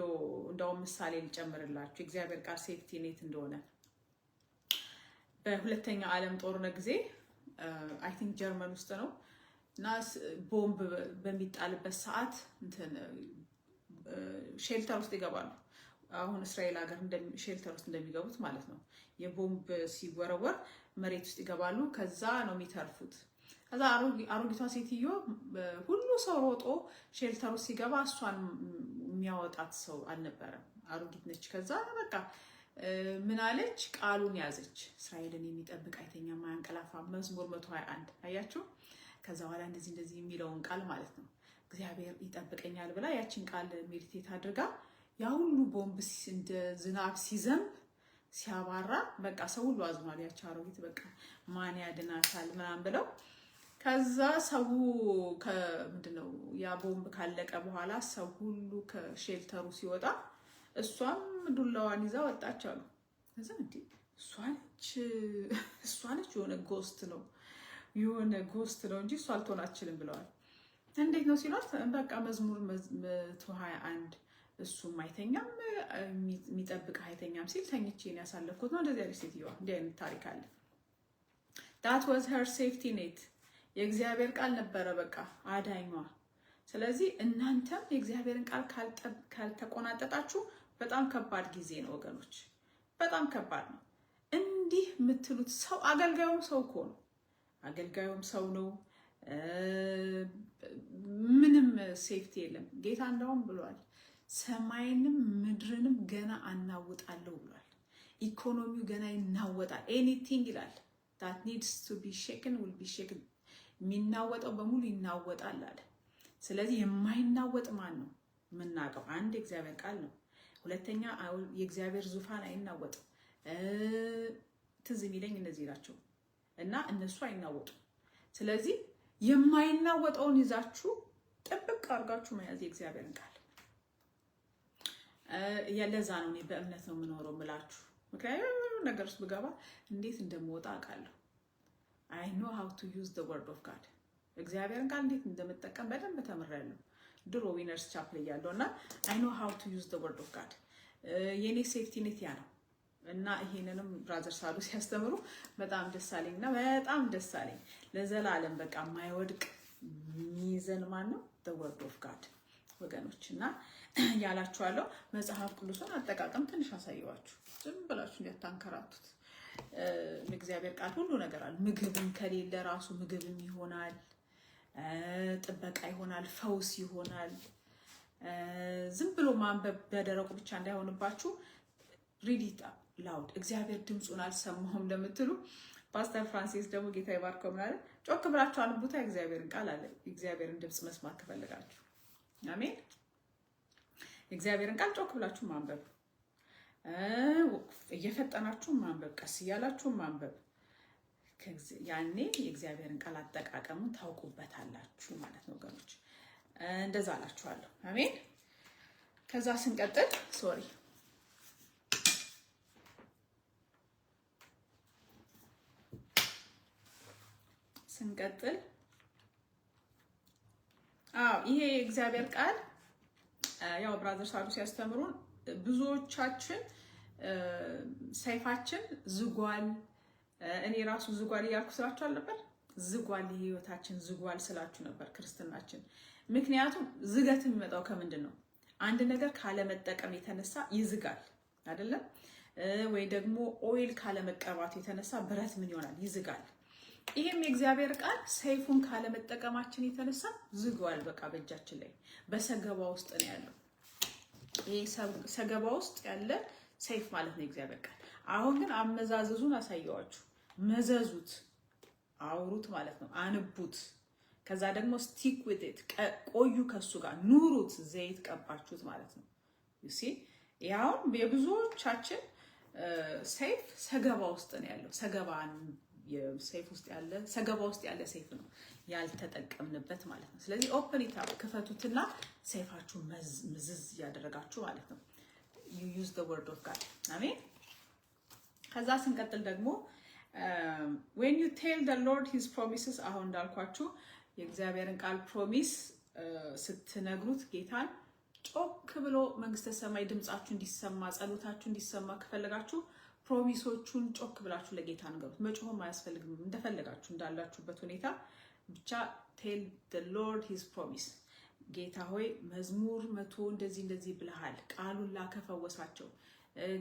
እንደውም ምሳሌ ልጨምርላችሁ የእግዚአብሔር ቃል ሴፍቲ ኔት እንደሆነ። በሁለተኛው ዓለም ጦርነት ጊዜ አይ ቲንክ ጀርመን ውስጥ ነው እና ቦምብ በሚጣልበት ሰዓት ሼልተር ውስጥ ይገባሉ። አሁን እስራኤል ሀገር ሼልተር ውስጥ እንደሚገቡት ማለት ነው። የቦምብ ሲወረወር መሬት ውስጥ ይገባሉ። ከዛ ነው የሚተርፉት። ከዛ አሮጊቷ ሴትዮ ሁሉ ሰው ሮጦ ሼልተር ውስጥ ሲገባ እሷን የሚያወጣት ሰው አልነበረም። አሮጊት ነች። ከዛ በቃ ምን አለች? ቃሉን ያዘች። እስራኤልን የሚጠብቅ አይተኛም አያንቀላፋም፣ መዝሙር 121 አያችሁ። ከዛ በኋላ እንደዚህ የሚለውን ቃል ማለት ነው እግዚአብሔር ይጠብቀኛል ብላ ያችን ቃል ሜዲቴት አድርጋ ያ ሁሉ ቦምብ እንደ ዝናብ ሲዘንብ ሲያባራ በቃ ሰው ሁሉ አዝኗል። ያቺ አሮጊት በቃ ማን ያድናታል ምናምን ብለው ከዛ ሰው ምንድነው ያ ቦምብ ካለቀ በኋላ ሰው ሁሉ ከሼልተሩ ሲወጣ እሷም ዱላዋን ይዛ ወጣች አሉ። ከዛ እንዴ እሷ ነች የሆነ ጎስት ነው እንጂ እሷ ልትሆን አትችልም ብለዋል። እንዴት ነው ሲሏት በቃ መዝሙር 121 እሱም አይተኛም የሚጠብቅ አይተኛም ሲል ተኝቼ ነው ያሳለፍኩት ነው እንደዚህ አይነት ሴትዮዋ። እንዲህ አይነት ታሪክ አለ። that was her safety net የእግዚአብሔር ቃል ነበረ በቃ አዳኟ። ስለዚህ እናንተም የእግዚአብሔርን ቃል ካልተቆናጠጣችሁ በጣም ከባድ ጊዜ ነው ወገኖች፣ በጣም ከባድ ነው። እንዲህ የምትሉት ሰው አገልጋዩም ሰው እኮ ነው። አገልጋዩም ሰው ነው። ምንም ሴፍቲ የለም። ጌታ እንደውም ብሏል ሰማይንም ምድርንም ገና አናውጣለሁ ብሏል። ኢኮኖሚው ገና ይናወጣል። ኤኒቲንግ ይላል that needs to be shaken will be shaken የሚናወጠው በሙሉ ይናወጣል አለ። ስለዚህ የማይናወጥ ማን ነው? የምናውቀው አንድ የእግዚአብሔር ቃል ነው። ሁለተኛ የእግዚአብሔር ዙፋን አይናወጥም። ትዝ የሚለኝ እነዚህ ናቸው እና እነሱ አይናወጡም። ስለዚህ የማይናወጠውን ይዛችሁ ጥብቅ አድርጋችሁ መያዝ የእግዚአብሔርን ቃል። ለዛ ነው እኔ በእምነት ነው የምኖረው የምላችሁ። ምክንያቱም ነገር ውስጥ ብገባ እንዴት እንደምወጣ አውቃለሁ። I know how to use the word of God እግዚአብሔርን ቃል እንዴት እንደምጠቀም በደንብ ተምሬያለሁ ድሮ ዊነርስ ቻፕል እያለሁ እና I know how to use the word of God የኔ ሴፍቲ ኔት ያ ነው። እና ይሄንንም ብራዘር ሳሉ ሲያስተምሩ በጣም ደስ አለኝና በጣም ደስ አለኝ። ለዘላለም በቃ የማይወድቅ ሚዘን ማን ነው? the word of God ወገኖች። እና ያላችኋለሁ መጽሐፍ ቅዱስን አጠቃቀም ትንሽ አሳየዋችሁ፣ ዝም ብላችሁ እንዲያታንከራቱት። እግዚአብሔር ቃል ሁሉ ነገር አለ። ምግብም ከሌለ ራሱ ምግብም ይሆናል፣ ጥበቃ ይሆናል፣ ፈውስ ይሆናል። ዝም ብሎ ማንበብ በደረቁ ብቻ እንዳይሆንባችሁ ሪድ ኢት ላውድ። እግዚአብሔር ድምፁን አልሰማሁም ለምትሉ ፓስተር ፍራንሲስ ደግሞ ጌታ ይባርከው ማለት ጮክ ብላችሁ አንብቡታ እግዚአብሔርን ቃል አለ። እግዚአብሔርን ድምፅ መስማት ከፈለጋችሁ አሜን። የእግዚአብሔርን ቃል ጮክ ብላችሁ ማንበብ፣ እየፈጠናችሁ ማንበብ፣ ቀስ እያላችሁ ማንበብ። ያኔ የእግዚአብሔርን ቃል አጠቃቀሙን ታውቁበታላችሁ ማለት ነው ወገኖች። እንደዛ አላችኋለሁ። አሜን። ከዛ ስንቀጥል ይሄ የእግዚአብሔር ቃል ያው ብራዘር ሳዱ ሲያስተምሩን ብዙዎቻችን ሰይፋችን ዝጓል። እኔ ራሱ ዝጓል እያልኩ ስላችሁ አልነበር? ዝጓል፣ ህይወታችን ዝጓል ስላችሁ ነበር፣ ክርስትናችን። ምክንያቱም ዝገት የሚመጣው ከምንድን ነው? አንድ ነገር ካለመጠቀም የተነሳ ይዝጋል አይደለም? ወይ ደግሞ ኦይል ካለመቀባቱ የተነሳ ብረት ምን ይሆናል? ይዝጋል። ይሄም የእግዚአብሔር ቃል ሰይፉን ካለመጠቀማችን የተነሳ ዝጓል። በቃ በእጃችን ላይ በሰገባ ውስጥ ነው ያለው። ይሄ ሰገባ ውስጥ ያለ ሰይፍ ማለት ነው የእግዚአብሔር ቃል። አሁን ግን አመዛዘዙን አሳየዋችሁ። መዘዙት፣ አውሩት ማለት ነው። አንቡት። ከዛ ደግሞ ስቲክ ዊዝ ኢት፣ ቆዩ ከሱ ጋር ኑሩት። ዘይት ቀባችሁት ማለት ነው። ዩሲ ያው የብዙዎቻችን ሰይፍ ሰገባ ውስጥ ነው ያለው። ሰይፍ ውስጥ ያለ ሰገባ ውስጥ ያለ ሰይፍ ነው ያልተጠቀምንበት ማለት ነው። ስለዚህ ኦፕን ኢት አፕ፣ ክፈቱትና ሰይፋችሁ ምዝዝ ያደረጋችሁ ማለት ነው። you use the word of God። አሜን። ከዛ ስንቀጥል ደግሞ when you tell the Lord his promises፣ አሁን እንዳልኳችሁ የእግዚአብሔርን ቃል ፕሮሚስ ስትነግሩት ጌታን ጮክ ብሎ መንግስተ ሰማይ ድምጻችሁ እንዲሰማ፣ ጸሎታችሁ እንዲሰማ ከፈለጋችሁ ፕሮሚሶቹን ጮክ ብላችሁ ለጌታ ንገሩት። መጮህም አያስፈልግም። እንደፈለጋችሁ እንዳላችሁበት ሁኔታ ብቻ ቴል the Lord his promise። ጌታ ሆይ መዝሙር 100 እንደዚህ ብለሃል፣ ቃሉን ላከፈወሳቸው።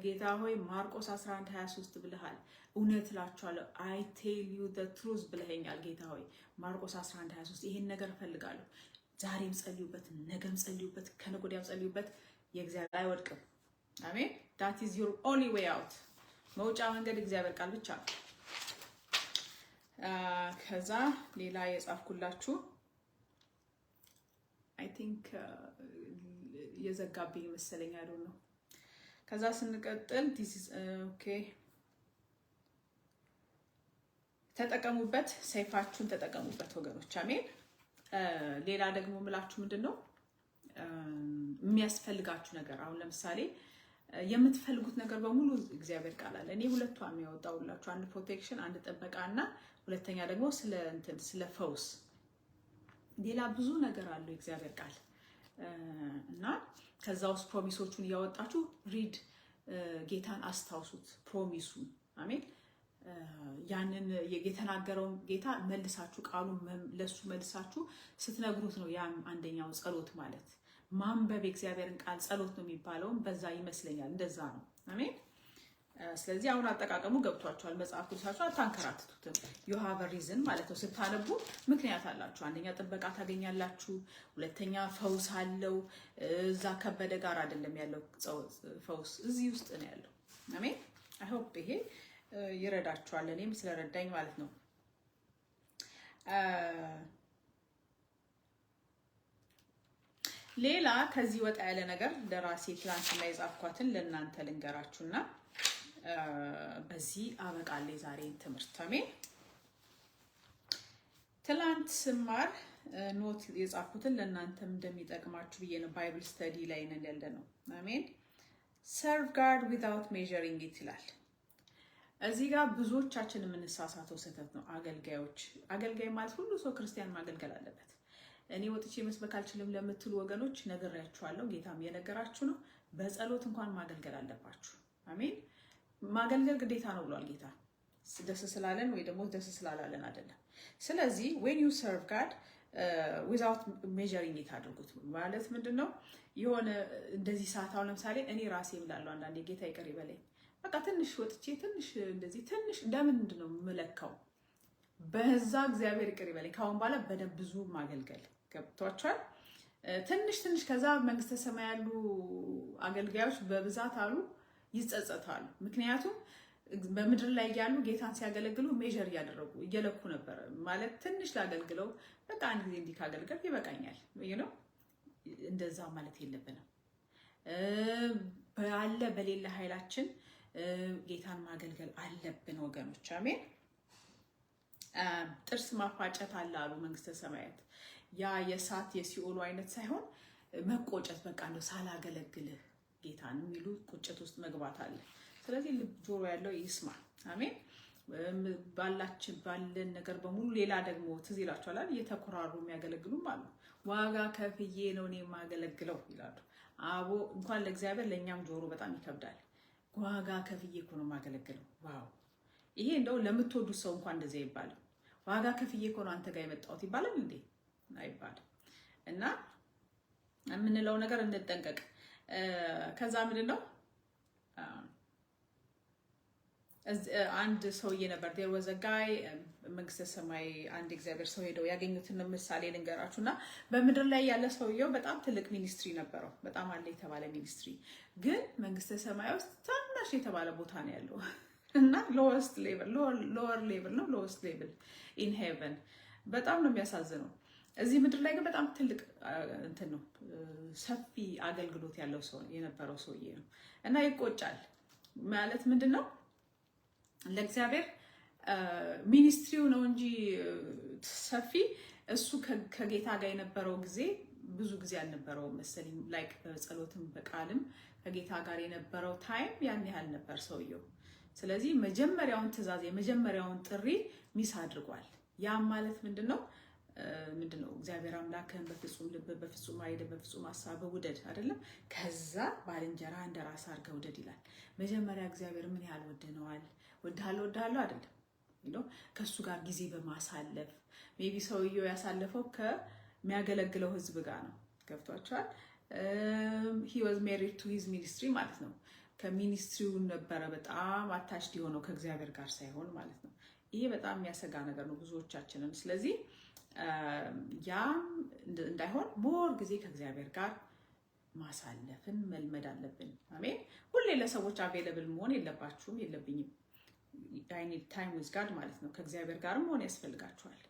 ጌታ ሆይ ማርቆስ 11:23 ብለሃል፣ እውነት እላችኋለሁ I tell you the truth ብለኸኛል። ጌታ ሆይ ማርቆስ 11:23 ይሄን ነገር እፈልጋለሁ። ዛሬም ጸልዩበት፣ ነገም ጸልዩበት፣ ከነገ ወዲያም ጸልዩበት። የእግዚአብሔር አይወድቅም። አሜን። that is your only way out። መውጫ መንገድ እግዚአብሔር ቃል ብቻ ነው። ከዛ ሌላ የጻፍኩላችሁ I think የዘጋብኝ መሰለኝ አይደል ነው። ከዛ ስንቀጥል this is okay ተጠቀሙበት፣ ሰይፋችሁን ተጠቀሙበት ወገኖች። አሜን። ሌላ ደግሞ ምላችሁ ምንድነው የሚያስፈልጋችሁ ነገር? አሁን ለምሳሌ የምትፈልጉት ነገር በሙሉ እግዚአብሔር ቃል አለ። እኔ ሁለቱን የሚያወጣውላችሁ፣ አንድ ፕሮቴክሽን፣ አንድ ጥበቃና ሁለተኛ ደግሞ ስለ ፈውስ። ሌላ ብዙ ነገር አለው እግዚአብሔር ቃል እና ከዛ ውስጥ ፕሮሚሶቹን እያወጣችሁ ሪድ፣ ጌታን አስታውሱት፣ ፕሮሚሱን። አሜን። ያንን የተናገረውን ጌታ መልሳችሁ ቃሉን ለሱ መልሳችሁ ስትነግሩት ነው። ያም አንደኛው ጸሎት ማለት ማንበብ የእግዚአብሔርን ቃል ጸሎት ነው የሚባለውን በዛ ይመስለኛል። እንደዛ ነው። አሜን። ስለዚህ አሁን አጠቃቀሙ ገብቷችኋል። መጽሐፍ ቅዱሳችሁ አታንከራትቱትም። you have a reason ማለት ነው። ስታነቡ ምክንያት አላችሁ። አንደኛ ጥበቃ ታገኛላችሁ፣ ሁለተኛ ፈውስ አለው። እዛ ከበደ ጋር አይደለም ያለው ፈውስ፣ እዚህ ውስጥ ነው ያለው። አሜን። I hope ይሄ ይረዳችኋል። እኔም ስለረዳኝ ማለት ነው። ሌላ ከዚህ ወጣ ያለ ነገር ለራሴ ትላንትና የጻፍኳትን ለእናንተ ልንገራችሁና በዚህ አበቃለሁ የዛሬን ትምህርት። አሜን። ትላንት ስማር ኖት የጻፍኩትን ለእናንተም እንደሚጠቅማችሁ ብዬ ነው። ባይብል ስተዲ ላይ ነን ያለነው። አሜን። serve God without measuring it ይላል። እዚህ ጋር ብዙዎቻችን የምንሳሳተው ስህተት ነው። አገልጋይ ማለት ሁሉ ሰው ክርስቲያን ማገልገል አለበት። እኔ ወጥቼ መስበክ አልችልም ለምትሉ ወገኖች ነግሬያችኋለሁ። ጌታም የነገራችሁ ነው። በጸሎት እንኳን ማገልገል አለባችሁ። አሜን። ማገልገል ግዴታ ነው ብሏል ጌታ። ደስ ስላለን ወይ ደግሞ ደስ ስላላለን አይደለም። ስለዚህ when you serve God without measuring it አድርጉት ማለት ምንድነው? የሆነ እንደዚህ ሰዓታው ለምሳሌ እኔ ራሴ እላለሁ አንዳንዴ ጌታ ይቅር ይበለኝ፣ በቃ ትንሽ ወጥቼ ትንሽ እንደዚህ ትንሽ ለምንድን ነው የምለካው? በዛ እግዚአብሔር ይቅር ይበለኝ። ካሁን በኋላ በደንብ ብዙ ማገልገል ገብቷቸዋል። ትንሽ ከዛ መንግስተ ሰማይ ያሉ አገልጋዮች በብዛት አሉ ይጸጸታሉ። ምክንያቱም በምድር ላይ ያሉ ጌታን ሲያገለግሉ ሜጀር እያደረጉ እየለኩ ነበር። ማለት ትንሽ ላገልግለው፣ በቃ አንድ ጊዜ እንዲህ ካገልገል ይበቃኛል ነው። እንደዛ ማለት የለብንም። ባለ በሌላ ኃይላችን ጌታን ማገልገል አለብን ወገኖች። አሜን። ጥርስ ማፋጨት አለ አሉ መንግስተ ሰማያት። ያ የእሳት የሲኦሉ አይነት ሳይሆን መቆጨት፣ በቃ እንደው ሳላገለግልህ ጌታን የሚሉ ቁጭት ውስጥ መግባት አለ። ስለዚህ ልብ ጆሮ ያለው ይስማ። አሜን። ባለን ነገር በሙሉ ሌላ ደግሞ ትዝ ይላችኋል እየተኮራሩ የሚያገለግሉም አሉ። ዋጋ ከፍዬ ነው እኔ የማገለግለው ይላሉ። አቦ እንኳን ለእግዚአብሔር ለእኛም ጆሮ በጣም ይከብዳል። ዋጋ ከፍዬ እኮ ነው የማገለግለው። ዋው! ይሄ እንደው ለምትወዱት ሰው እንኳን እንደዚህ አይባልም። ዋጋ ከፍዬ እኮ ነው አንተ ጋር የመጣሁት ይባላል እንዴ? አይባልም። እና የምንለው ነገር እንጠንቀቅ። ከዛ ምንድን ነው አንድ ሰውዬ ነበር there was a guy መንግስተ ሰማይ አንድ እግዚአብሔር ሰው ሄደው ያገኙትን ምሳሌ ልንገራችሁና በምድር ላይ ያለ ሰውየው በጣም ትልቅ ሚኒስትሪ ነበረው። በጣም አለ የተባለ ሚኒስትሪ፣ ግን መንግስተ ሰማይ ውስጥ ታናሽ የተባለ ቦታ ነው ያለው እና lowest level lower level ነው lowest level in heaven። በጣም ነው የሚያሳዝነው። እዚህ ምድር ላይ ግን በጣም ትልቅ እንትን ነው፣ ሰፊ አገልግሎት ያለው ሰው የነበረው ሰውዬ ነው እና ይቆጫል። ማለት ምንድነው ለእግዚአብሔር ሚኒስትሪው ነው እንጂ ሰፊ እሱ ከጌታ ጋር የነበረው ጊዜ ብዙ ጊዜ አልነበረው መሰለኝ። ላይክ በጸሎትም በቃልም ከጌታ ጋር የነበረው ታይም ያን ያህል ነበር ሰውየው። ስለዚህ መጀመሪያውን ትእዛዝ የመጀመሪያውን ጥሪ ሚስ አድርጓል። ያም ማለት ምንድነው እግዚአብሔር አምላክህን በፍጹም ልብ፣ በፍጹም ኃይል፣ በፍጹም ሐሳብ ውደድ አይደለም። ከዛ ባልንጀራ እንደራስ አድርገህ ውደድ ይላል። መጀመሪያ እግዚአብሔር ምን ያህል ወደነዋል? ወድሃለሁ አይደለም ከሱ ጋር ጊዜ በማሳለፍ ሜቢ ሰውየው ያሳለፈው ከሚያገለግለው ህዝብ ጋር ነው። ገብቷቸዋል። he was married to his ministry ማለት ነው። ከሚኒስትሪው ነበረ በጣም አታችድ የሆነው ከእግዚአብሔር ጋር ሳይሆን ማለት ነው። ይሄ በጣም የሚያሰጋ ነገር ነው ብዙዎቻችንን። ስለዚህ ያም እንዳይሆን ሞር ጊዜ ከእግዚአብሔር ጋር ማሳለፍን መልመድ አለብን። አሜን። ሁሌ ለሰዎች አቬለብል መሆን የለባችሁም፣ የለብኝም። I need time with God ማለት ነው። ከእግዚአብሔር ጋር መሆን ያስፈልጋችኋል።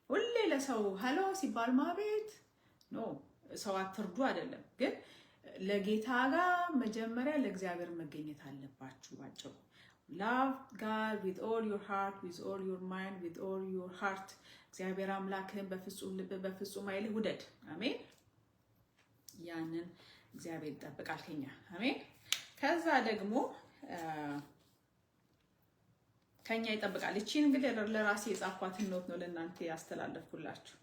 ሁሌ ለሰው ሄሎ ሲባል ማቤት ኖ ሰው አትርዱ አይደለም፣ ግን ለጌታ ጋር መጀመሪያ ለእግዚአብሔር መገኘት አለባችሁ። ባጭሩ love God with all your heart, with all your mind, with all your heart። እግዚአብሔር አምላክህን በፍጹም ልብ በፍጹም ኃይል ውደድ። አሜን። ያንን እግዚአብሔር ይጠብቃል ከኛ። አሜን። ከዛ ደግሞ ከኛ ይጠብቃል። እቺን እንግዲህ ለራሴ የጻፍኳትን ኖት ነው ለእናንተ ያስተላለፍኩላችሁ።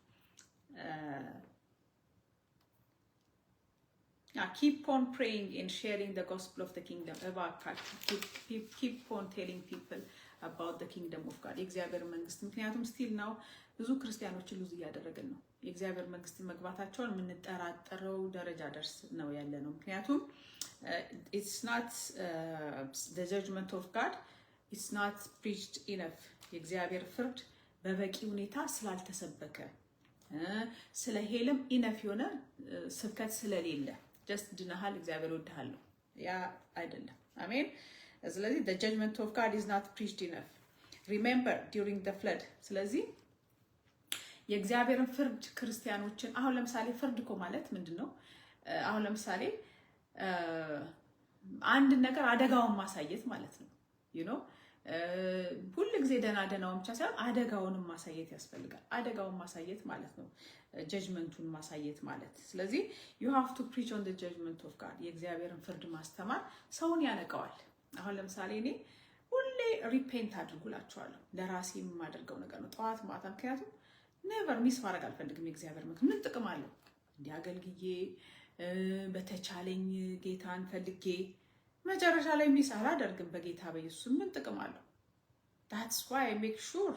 keep on praying and sharing the gospel of the kingdom. keep on telling people about the kingdom of God, የእግዚአብሔር መንግስት። ምክንያቱም ስቲል ነው ብዙ ክርስቲያኖችን ሉዝ እያደረግን ነው። የእግዚአብሔር መንግስት መግባታቸውን የምንጠራጠረው ደረጃ ደርስ ነው ያለ ነው። ምክንያቱም it's not the judgment of God, it's not preached enough። የእግዚአብሔር ፍርድ በበቂ ሁኔታ ስላልተሰበከ ስለ ሄልም ኢነፍ የሆነ ስብከት ስለሌለ just ድነሃል እግዚአብሔር ወድሃለሁ ያ አይደለም። አሜን። ስለዚህ the judgment of God is not preached enough. Remember during the flood። ስለዚህ የእግዚአብሔርን ፍርድ ክርስቲያኖችን አሁን ለምሳሌ ፍርድ እኮ ማለት ምንድነው? አሁን ለምሳሌ አንድ ነገር አደጋውን ማሳየት ማለት ነው። ሁሉ ጊዜ ደናደናውን ብቻ ሳይሆን አደጋውንም ማሳየት ያስፈልጋል። አደጋውን ማሳየት ማለት ነው ጀጅመንቱን ማሳየት ማለት። ስለዚህ you have to preach on the judgment of God። የእግዚአብሔርን ፍርድ ማስተማር ሰውን ያነቀዋል። አሁን ለምሳሌ እኔ ሁሌ ሪፔንት አድርጉላችኋለሁ። ለራሴ የማደርገው ነገር ነው ጠዋት ማታ። ምክንያቱም ኔቨር ሚስ ማድረግ አልፈልግም። የእግዚአብሔር ምን ጥቅም አለው? እንዲያገልግዬ በተቻለኝ ጌታን ፈልጌ መጨረሻ ላይ ሚስ አላደርግም። በጌታ በኢየሱስ ምን ጥቅም አለው? that's why I make sure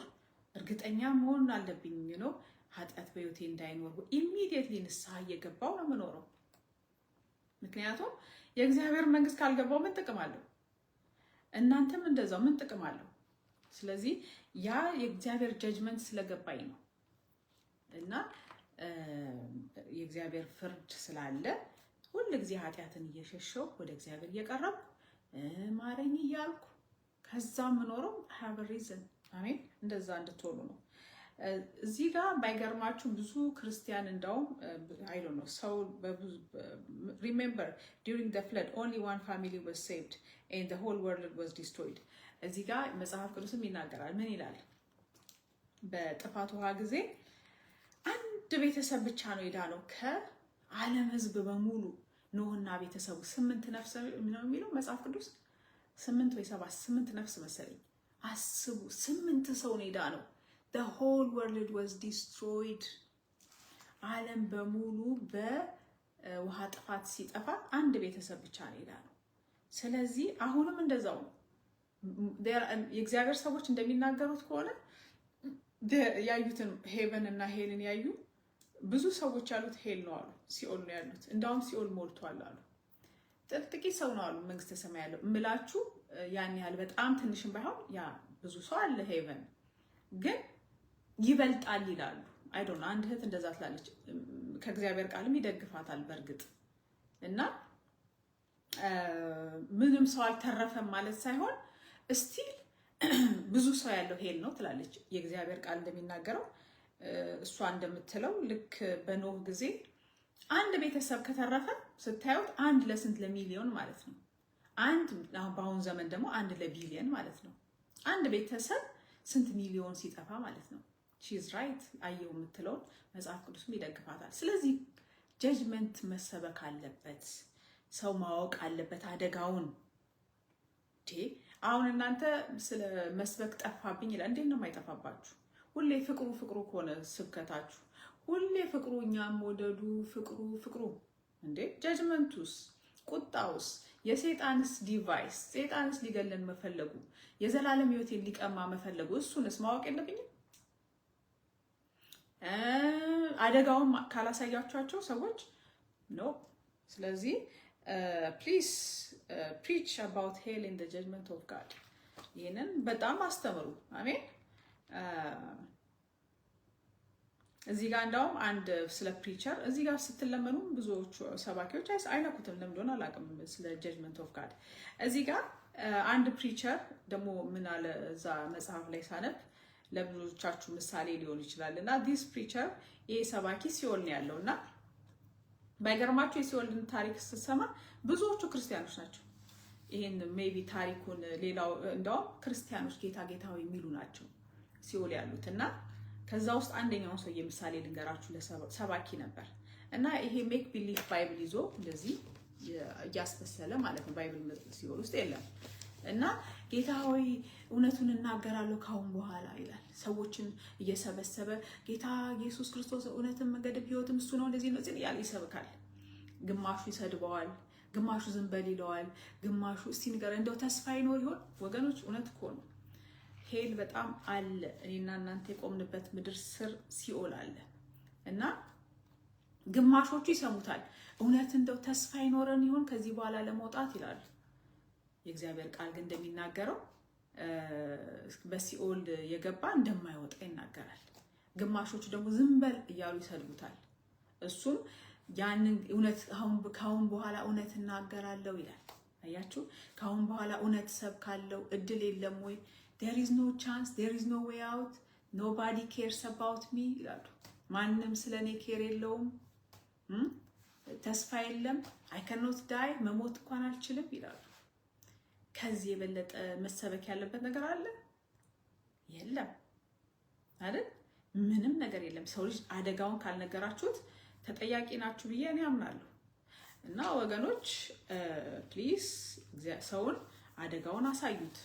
እርግጠኛ መሆን አለብኝ ኃጢአት በህይወቴ እንዳይኖር ኢሚዲየትሊ ንስሐ እየገባው ነው የምኖረው። ምክንያቱም የእግዚአብሔር መንግስት ካልገባው ምን ጥቅም አለው? እናንተም እንደዛው ምን ጥቅም አለው? ስለዚህ ያ የእግዚአብሔር ጀጅመንት ስለገባኝ ነው እና የእግዚአብሔር ፍርድ ስላለ ሁሉ ጊዜ ኃጢአትን እየሸሸው ወደ እግዚአብሔር እየቀረብኩ ማረኝ እያልኩ ከዛ የምኖረው have a reason። አሜን። እንደዛ እንድትሆኑ ነው። እዚህ ጋር ባይገርማችሁ ብዙ ክርስቲያን እንደውም I don't know ሰው remember during the flood only one family was saved and the whole world was destroyed እዚህ ጋር መጽሐፍ ቅዱስም ይናገራል ምን ይላል በጥፋት ውሃ ጊዜ አንድ ቤተሰብ ብቻ ነው የዳነው ከዓለም ህዝብ በሙሉ ኖህና ቤተሰቡ 8 ነፍስ ነው የሚለው መጽሐፍ ቅዱስ 8 ወይ 7 8 ነፍስ መሰለኝ አስቡ 8 ሰው ነው የዳነው The whole world was destroyed. ዓለም በሙሉ በውሃ ጥፋት ሲጠፋ አንድ ቤተሰብ ብቻ ነው የዳነው። ስለዚህ አሁንም እንደዛው ነው። የእግዚአብሔር ሰዎች እንደሚናገሩት ከሆነ ያዩትን ሄቨን እና ሄልን ያዩ ብዙ ሰዎች ያሉት ሄል ነው አሉ። ሲኦል ነው ያሉት። እንዳውም ሲኦል ሞልቷል አሉ። ጥቂት ሰው ነው አሉ መንግስተ ሰማይ ያለው። እምላችሁ ያን ያህል በጣም ትንሽም ባይሆን ያ ብዙ ሰው አለ ሄቨን ግን ይበልጣል ይላሉ አይ ዶንት ኖ አንድ እህት እንደዛ ትላለች ከእግዚአብሔር ቃልም ይደግፋታል በርግጥ እና ምንም ሰው አልተረፈም ማለት ሳይሆን እስቲል ብዙ ሰው ያለው ሄል ነው ትላለች የእግዚአብሔር ቃል እንደሚናገረው እሷ እንደምትለው ልክ በኖህ ጊዜ አንድ ቤተሰብ ከተረፈ ስታዩት አንድ ለስንት ለሚሊዮን ማለት ነው አንድ በአሁን ዘመን ደግሞ አንድ ለቢሊዮን ማለት ነው አንድ ቤተሰብ ስንት ሚሊዮን ሲጠፋ ማለት ነው she's right አየው የምትለው መጽሐፍ ቅዱስም ይደግፋታል ስለዚህ ጀጅመንት መሰበክ አለበት ሰው ማወቅ አለበት አደጋውን አሁን እናንተ ስለ መስበክ ጠፋብኝ ይላል እንዴት ነው የማይጠፋባችሁ ሁሌ ፍቅሩ ከሆነ ስብከታችሁ ሁሌ ፍቅሩ እኛም ወደዱ ፍቅሩ እንዴ ጀጅመንቱስ ቁጣውስ የሰይጣንስ ዲቫይስ ሰይጣንስ ሊገለን መፈለጉ የዘላለም ህይወቴን ሊቀማ መፈለጉ እሱንስ ማወቅ የለብኝም አደጋውን ካላሳያችኋቸው ሰዎች ኖ ስለዚህ please preach about hell in the judgment of God ይሄንን በጣም አስተምሩ አሜን እዚህ ጋር እንዳውም አንድ ስለ ፕሪቸር እዚህ ጋር ስትለመኑ ብዙዎቹ ሰባኪዎች አይነኩትም ለምዶና አላውቅም ስለ judgment of God እዚህ ጋር አንድ ፕሪቸር ደግሞ ምን አለ እዛ መጽሐፍ ላይ ሳነብ ለብዙዎቻችሁ ምሳሌ ሊሆን ይችላልና this preacher ይሄ ሰባኪ ሲኦል ነው ያለውና ባይገርማችሁ የሲኦልን ታሪክ ስትሰማ ብዙዎቹ ክርስቲያኖች ናቸው ይሄን ሜቢ ታሪኩን ሌላው እንደው ክርስቲያኖች ጌታው የሚሉ ናቸው ሲኦል ያሉትና ከዛ ውስጥ አንደኛው ሰው የምሳሌ ልንገራችሁ ለሰባኪ ነበር እና ይሄ ሜክ ቢሊቭ ባይብል ይዞ እንደዚህ ያስፈሰለ ማለት ነው ባይብል ሲኦል ውስጥ የለም እና ጌታዊ እውነቱን እናገራለሁ ካሁን በኋላ ይላል ሰዎችን እየሰበሰበ ጌታ ኢየሱስ ክርስቶስ እውነትም መንገድም ህይወትም እሱ ነው እንደዚህ ነው ያለ ይሰብካል ግማሹ ይሰድበዋል ግማሹ ዝም በል ይለዋል ግማሹ እስቲ ንገር እንደው ተስፋ ይኖር ይሆን ወገኖች እውነት እኮ ነው ሄል በጣም አለ እኔና እናንተ የቆምንበት ምድር ስር ሲኦል አለ እና ግማሾቹ ይሰሙታል እውነት እንደው ተስፋ ይኖረን ይሆን ከዚህ በኋላ ለመውጣት ይላል የእግዚአብሔር ቃል ግን እንደሚናገረው በሲኦል የገባ እንደማይወጣ ይናገራል ግማሾቹ ደግሞ ዝም በል እያሉ ይሰድቡታል እሱም ያንን እውነት ካሁን በኋላ እውነት እናገራለሁ ይላል አያችሁ ካሁን በኋላ እውነት ሰብካለሁ እድል የለም ወይ there is no chance there is no way out nobody cares about me ይላሉ ማንንም ስለኔ ኬር የለውም ተስፋ የለም I cannot die መሞት እንኳን አልችልም ይላሉ ከዚህ የበለጠ መሰበክ ያለበት ነገር አለ የለም አይደል ምንም ነገር የለም ሰው ልጅ አደጋውን ካልነገራችሁት ተጠያቂ ናችሁ ብዬ እኔ አምናለሁ እና ወገኖች ፕሊዝ ሰውን አደጋውን አሳዩት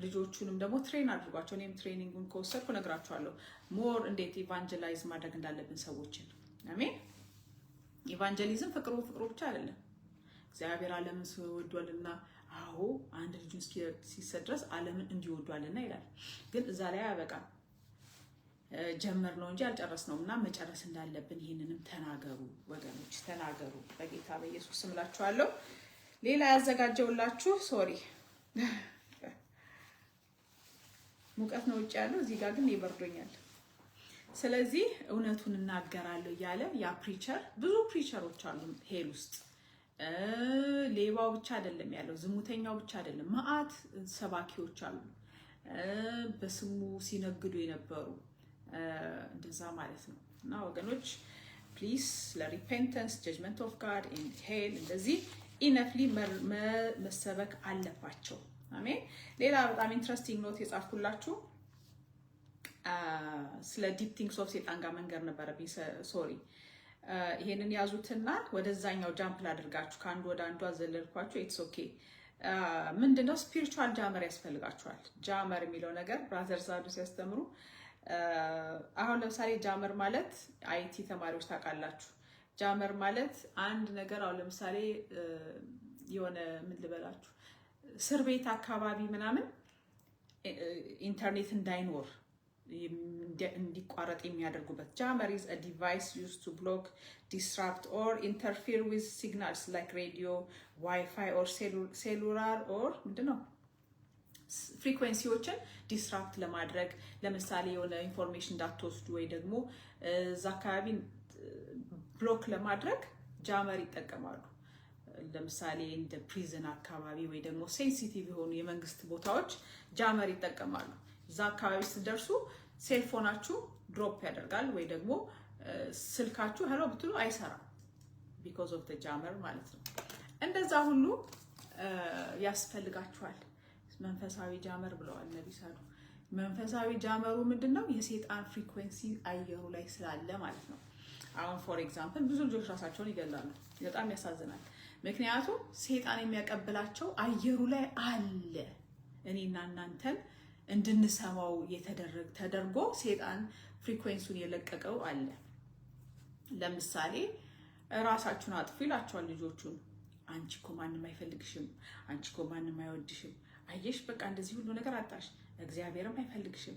ልጆቹንም ደግሞ ትሬን አድርጓቸው እኔም ትሬኒንጉን ከወሰድኩ ነግራችኋለሁ ሞር እንዴት ኢቫንጀላይዝ ማድረግ እንዳለብን ሰዎችን አሜን ኢቫንጀሊዝም ፍቅሩ ብቻ አይደለም እግዚአብሔር ዓለምን ወዷልና አዎ አንድ ልጅ ሲሰድረስ ዓለምን እንዲወዷልና ይላል ግን እዛ ላይ ያበቃል ጀመር ነው እንጂ አልጨረስነውምና መጨረስ እንዳለብን ይሄንንም ተናገሩ ወገኖች ተናገሩ በጌታ በኢየሱስ ስም እላችኋለሁ ሌላ ያዘጋጀውላችሁ ሶሪ ሙቀት ነው ውጭ ያለው እዚህ ጋር ግን ይበርዶኛል ስለዚህ እውነቱን እናገራለሁ ያለ ያ ፕሪቸር ብዙ ፕሪቸሮች አሉ ሄል ውስጥ ሌባው ብቻ አይደለም ያለው ዝሙተኛው ብቻ አይደለም ማአት ሰባኪዎች አሉ በስሙ ሲነግዱ የነበሩ እንደዛ ማለት ነው። እና ወገኖች ፕሊዝ ለሪፔንተንስ ጀጅመንት ኦፍ ጋድ ኤንድ ሄል እንደዚህ ኢነፍሊ መሰበክ አለባቸው። አሜን። ሌላ በጣም ኢንትረስቲንግ ኖት የጻፍኩላችሁ ስለ ዲፕ ቲንግስ ኦፍ ሴጣን ጋር መንገር ነበረብኝ። ሶሪ ይሄንን ያዙትና ወደዛኛው ጃምፕ ላድርጋችሁ። ከአንዱ ወደ አንዱ አዘለልኳችሁ። ኢትስ ኦኬ። ምንድነው ስፒሪቹዋል ጃመር ያስፈልጋችኋል። ጃመር የሚለው ነገር ብራዘር ሳዱ ሲያስተምሩ አሁን ለምሳሌ ጃመር ማለት አይቲ ተማሪዎች ታውቃላችሁ። ጃመር ማለት አንድ ነገር አሁን ለምሳሌ የሆነ ምን ልበላችሁ እስር ቤት አካባቢ ምናምን ኢንተርኔት እንዳይኖር እንዲቋረጥ የሚያደርጉበት ጃመር is a device used to block, disrupt or interfere with signals like radio, Wi-Fi or cellular or ምንድነው ፍሪኩዌንሲዎችን ዲስራፕት ለማድረግ ለምሳሌ የሆነ ኢንፎርሜሽን እንዳትወስዱ ወይ ደግሞ እዛ አካባቢ ብሎክ ለማድረግ ጃመር ይጠቀማሉ። ለምሳሌ እንደ ፕሪዝን አካባቢ ወይ ደግሞ ሴንሲቲቭ የሆኑ የመንግስት ቦታዎች ጃመር ይጠቀማሉ። እዛ አካባቢ ስትደርሱ ሴልፎናችሁ ድሮፕ ያደርጋል ወይ ደግሞ ስልካችሁ ሄሎ ብትሉ አይሰራም because of the jammer ማለት ነው። እንደዛ ሁሉ ያስፈልጋችኋል። መንፈሳዊ ጃመር ብለዋል ነብይ ሳዱ። መንፈሳዊ ጃመሩ ምንድነው? የሰይጣን ፍሪኩዌንሲ አየሩ ላይ ስላለ ማለት ነው። አሁን ፎር ኤግዛምፕል ብዙ ልጆች ራሳቸውን ይገላሉ። በጣም ያሳዝናል። ምክንያቱም ሰይጣን የሚያቀብላቸው አየሩ ላይ አለ። እኔና እናንተን እንድንሰማው ተደርጎ ሰይጣን ፍሪኩዌንሱን የለቀቀው አለ። ለምሳሌ ራሳችሁን አጥፉ ይላችኋል ልጆቹን። አንቺ እኮ ማንም አይፈልግሽም፣ አንቺ እኮ ማንም አይወድሽም፣ አየሽ በቃ እንደዚህ ሁሉ ነገር አጣሽ፣ እግዚአብሔርም አይፈልግሽም፣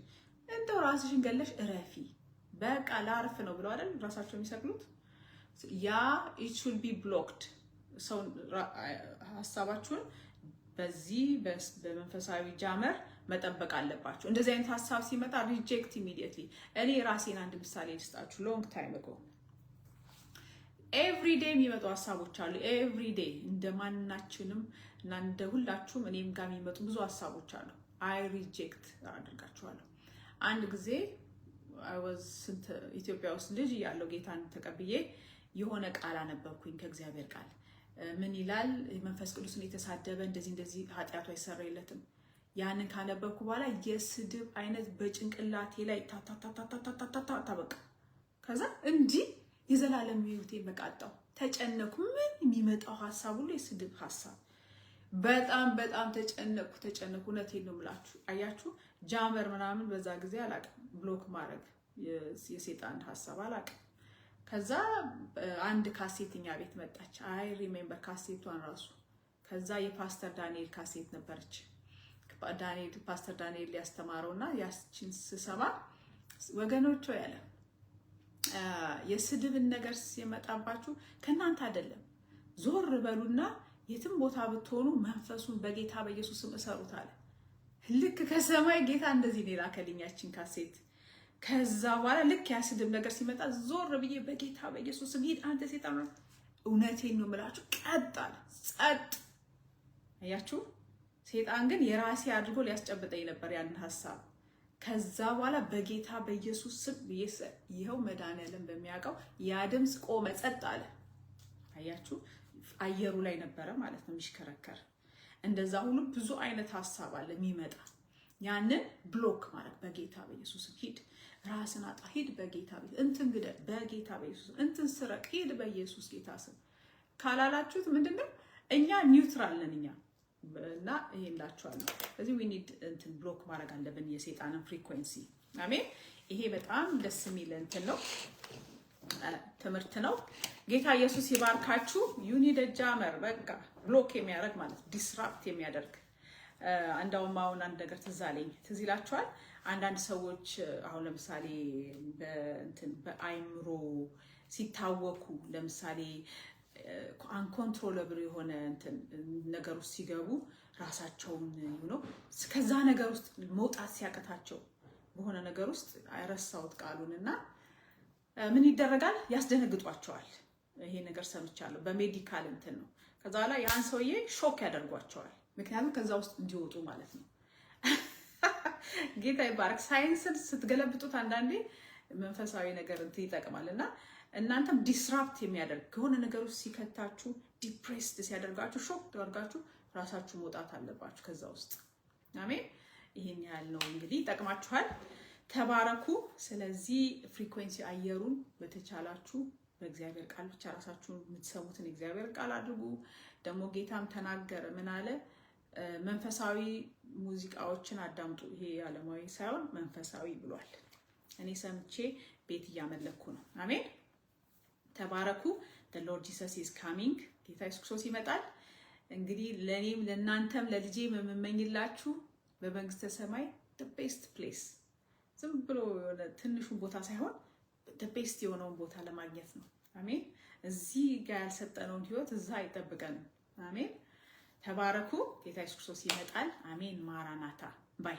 እንደው ራስሽን ገለሽ እረፊ፣ በቃ ላርፍ ነው ብለው አይደል ራሳቸው የሚሰቅሉት። ያ it should be blocked። ሰው ሀሳባችሁን በዚህ በመንፈሳዊ ጃመር መጠበቅ አለባችሁ። እንደዚህ አይነት ሀሳብ ሲመጣ ሪጀክት ኢሚዲየትሊ። እኔ ራሴን አንድ ምሳሌ ልስጣችሁ። ሎንግ ታይም አጎ ኤቭሪዴይ የሚመጡ ሀሳቦች አሉ። ኤቭሪዴይ እንደማናችንም እና እንደ ሁላችሁም እኔም ጋር የሚመጡ ብዙ ሀሳቦች አሉ። አይ ሪጀክት አድርጋችኋለሁ። አንድ ጊዜ ኢትዮጵያ ውስጥ ልጅ ያለው ጌታን ተቀብዬ የሆነ ቃል አነበብኩኝ ከእግዚአብሔር ቃል። ምን ይላል? መንፈስ ቅዱስን የተሳደበ እንደዚህ ኃጢአቱ አይሰረይለትም። ያንን ካነበብኩ በኋላ የስድብ አይነት በጭንቅላቴ ላይ ታታታታታታታ በቃ ከዛ እንዲህ የዘላለም ህይወቴ መቃጣው ተጨነኩ። ምን የሚመጣው ሀሳብ ሁሉ የስድብ ሀሳብ። በጣም ተጨነኩ። እውነቴን ነው የምላችሁ። አያችሁ ጃመር ምናምን በዛ ጊዜ አላውቅም። ብሎክ ማድረግ የሰይጣን ሀሳብ አላውቅም። ከዛ አንድ ካሴትኛ ቤት መጣች። አይ ሪሜምበር ካሴቷን ራሱ። ከዛ የፓስተር ዳንኤል ካሴት ነበረች። ፓስተር ዳንኤል ያስተማረውና ያችን ስሰማ ወገኖቹ ያለ የስድብን ነገር ሲመጣባችሁ ከናንተ አይደለም፣ ዞር በሉና የትም ቦታ ብትሆኑ መንፈሱን በጌታ በኢየሱስ ስም እሰሩት አለ። ልክ ከሰማይ ጌታ እንደዚህ ነው የላከልኛችን ካሴት። ከዛ በኋላ ልክ ያ ስድብ ነገር ሲመጣ ዞር ብዬ በጌታ በኢየሱስ ስም ሂድ አንተ ሰይጣን፣ እውነቴን ነው የምላችሁ ቀጥ አለ፣ ጸጥ። አያችሁ ሰይጣን ግን የራሴ አድርጎ ሊያስጨብጠኝ ነበር ያንን ሐሳብ። ከዛ በኋላ በጌታ በኢየሱስ ስም ይሄው መድኃኒዓለም በሚያውቀው ያ ድምጽ ቆመ፣ ጸጥ አለ። አያችሁ አየሩ ላይ ነበረ ማለት ነው የሚሽከረከር። እንደዛ ሁሉ ብዙ አይነት ሐሳብ አለ የሚመጣ። ያንን ብሎክ ማለት በጌታ በኢየሱስ ስም ሂድ፣ ራስን አጣ፣ ሂድ በጌታ በኢየሱስ እንትን ግደል፣ በጌታ በኢየሱስ እንትን ስረቅ፣ ሂድ በኢየሱስ ጌታ ስም ካላላችሁት ምንድነው እኛ ኒውትራል ነን እኛ እና ይሄላችኋለሁ። ስለዚህ we need እንትን ብሎክ ማድረግ አለብን የሰይጣንን ፍሪኩዌንሲ። አሜን። ይሄ በጣም ደስ የሚል እንትን ነው ትምህርት ነው። ጌታ ኢየሱስ ይባርካችሁ። you need a jammer በቃ ብሎክ የሚያደርግ ማለት ዲስራፕት የሚያደርግ አንዳውም አሁን አንድ ነገር ትዝ አለኝ። ትዝ ይላችኋል አንዳንድ ሰዎች አሁን ለምሳሌ በአይምሮ ሲታወኩ ለምሳሌ አንኮንትሮለብል የሆነ እንትን ነገር ውስጥ ሲገቡ ራሳቸውን ነው ከዛ ነገር ውስጥ መውጣት ሲያቀታቸው በሆነ ነገር ውስጥ አይረሳውት ቃሉንና ምን ይደረጋል? ያስደነግጧቸዋል። ይሄ ነገር ሰምቻለሁ በሜዲካል እንትን ነው። ከዛ ላይ ያን ሰውዬ ሾክ ያደርጓቸዋል። ምክንያቱም ከዛ ውስጥ እንዲወጡ ማለት ነው። ጌታ ይባረክ። ሳይንስን ስትገለብጡት አንዳንዴ መንፈሳዊ ነገር ይጠቅማልና እናንተም ዲስራፕት የሚያደርግ ከሆነ ነገር ውስጥ ሲከታችሁ ዲፕሬስድ ሲያደርጋችሁ ሾክ ተደርጋችሁ ራሳችሁ መውጣት አለባችሁ ከዛ ውስጥ። አሜን። ይሄን ያህል ነው እንግዲህ ይጠቅማችኋል። ተባረኩ። ስለዚህ ፍሪኩዌንሲ አየሩን በተቻላችሁ በእግዚአብሔር ቃል ብቻ ራሳችሁን የምትሰሙትን እግዚአብሔር ቃል አድርጉ። ደግሞ ጌታም ተናገረ ምን አለ? መንፈሳዊ ሙዚቃዎችን አዳምጡ፣ ይሄ ዓለማዊ ሳይሆን መንፈሳዊ ብሏል። እኔ ሰምቼ ቤት እያመለኩ ነው። አሜን። ተባረኩ። the Lord Jesus is coming። ጌታ ኢየሱስ ክርስቶስ ይመጣል። እንግዲህ ለኔም ለናንተም ለልጄም የምመኝላችሁ በመንግስተ ሰማይ the best place ዝም ብሎ ትንሹን ቦታ ሳይሆን the best የሆነውን ቦታ ለማግኘት ነው። አሜን። እዚህ ጋር ያልሰጠነውን ህይወት እዛ አይጠብቀንም። አሜን። ተባረኩ። ጌታ ኢየሱስ ክርስቶስ ይመጣል። አሜን። ማራናታ ባይ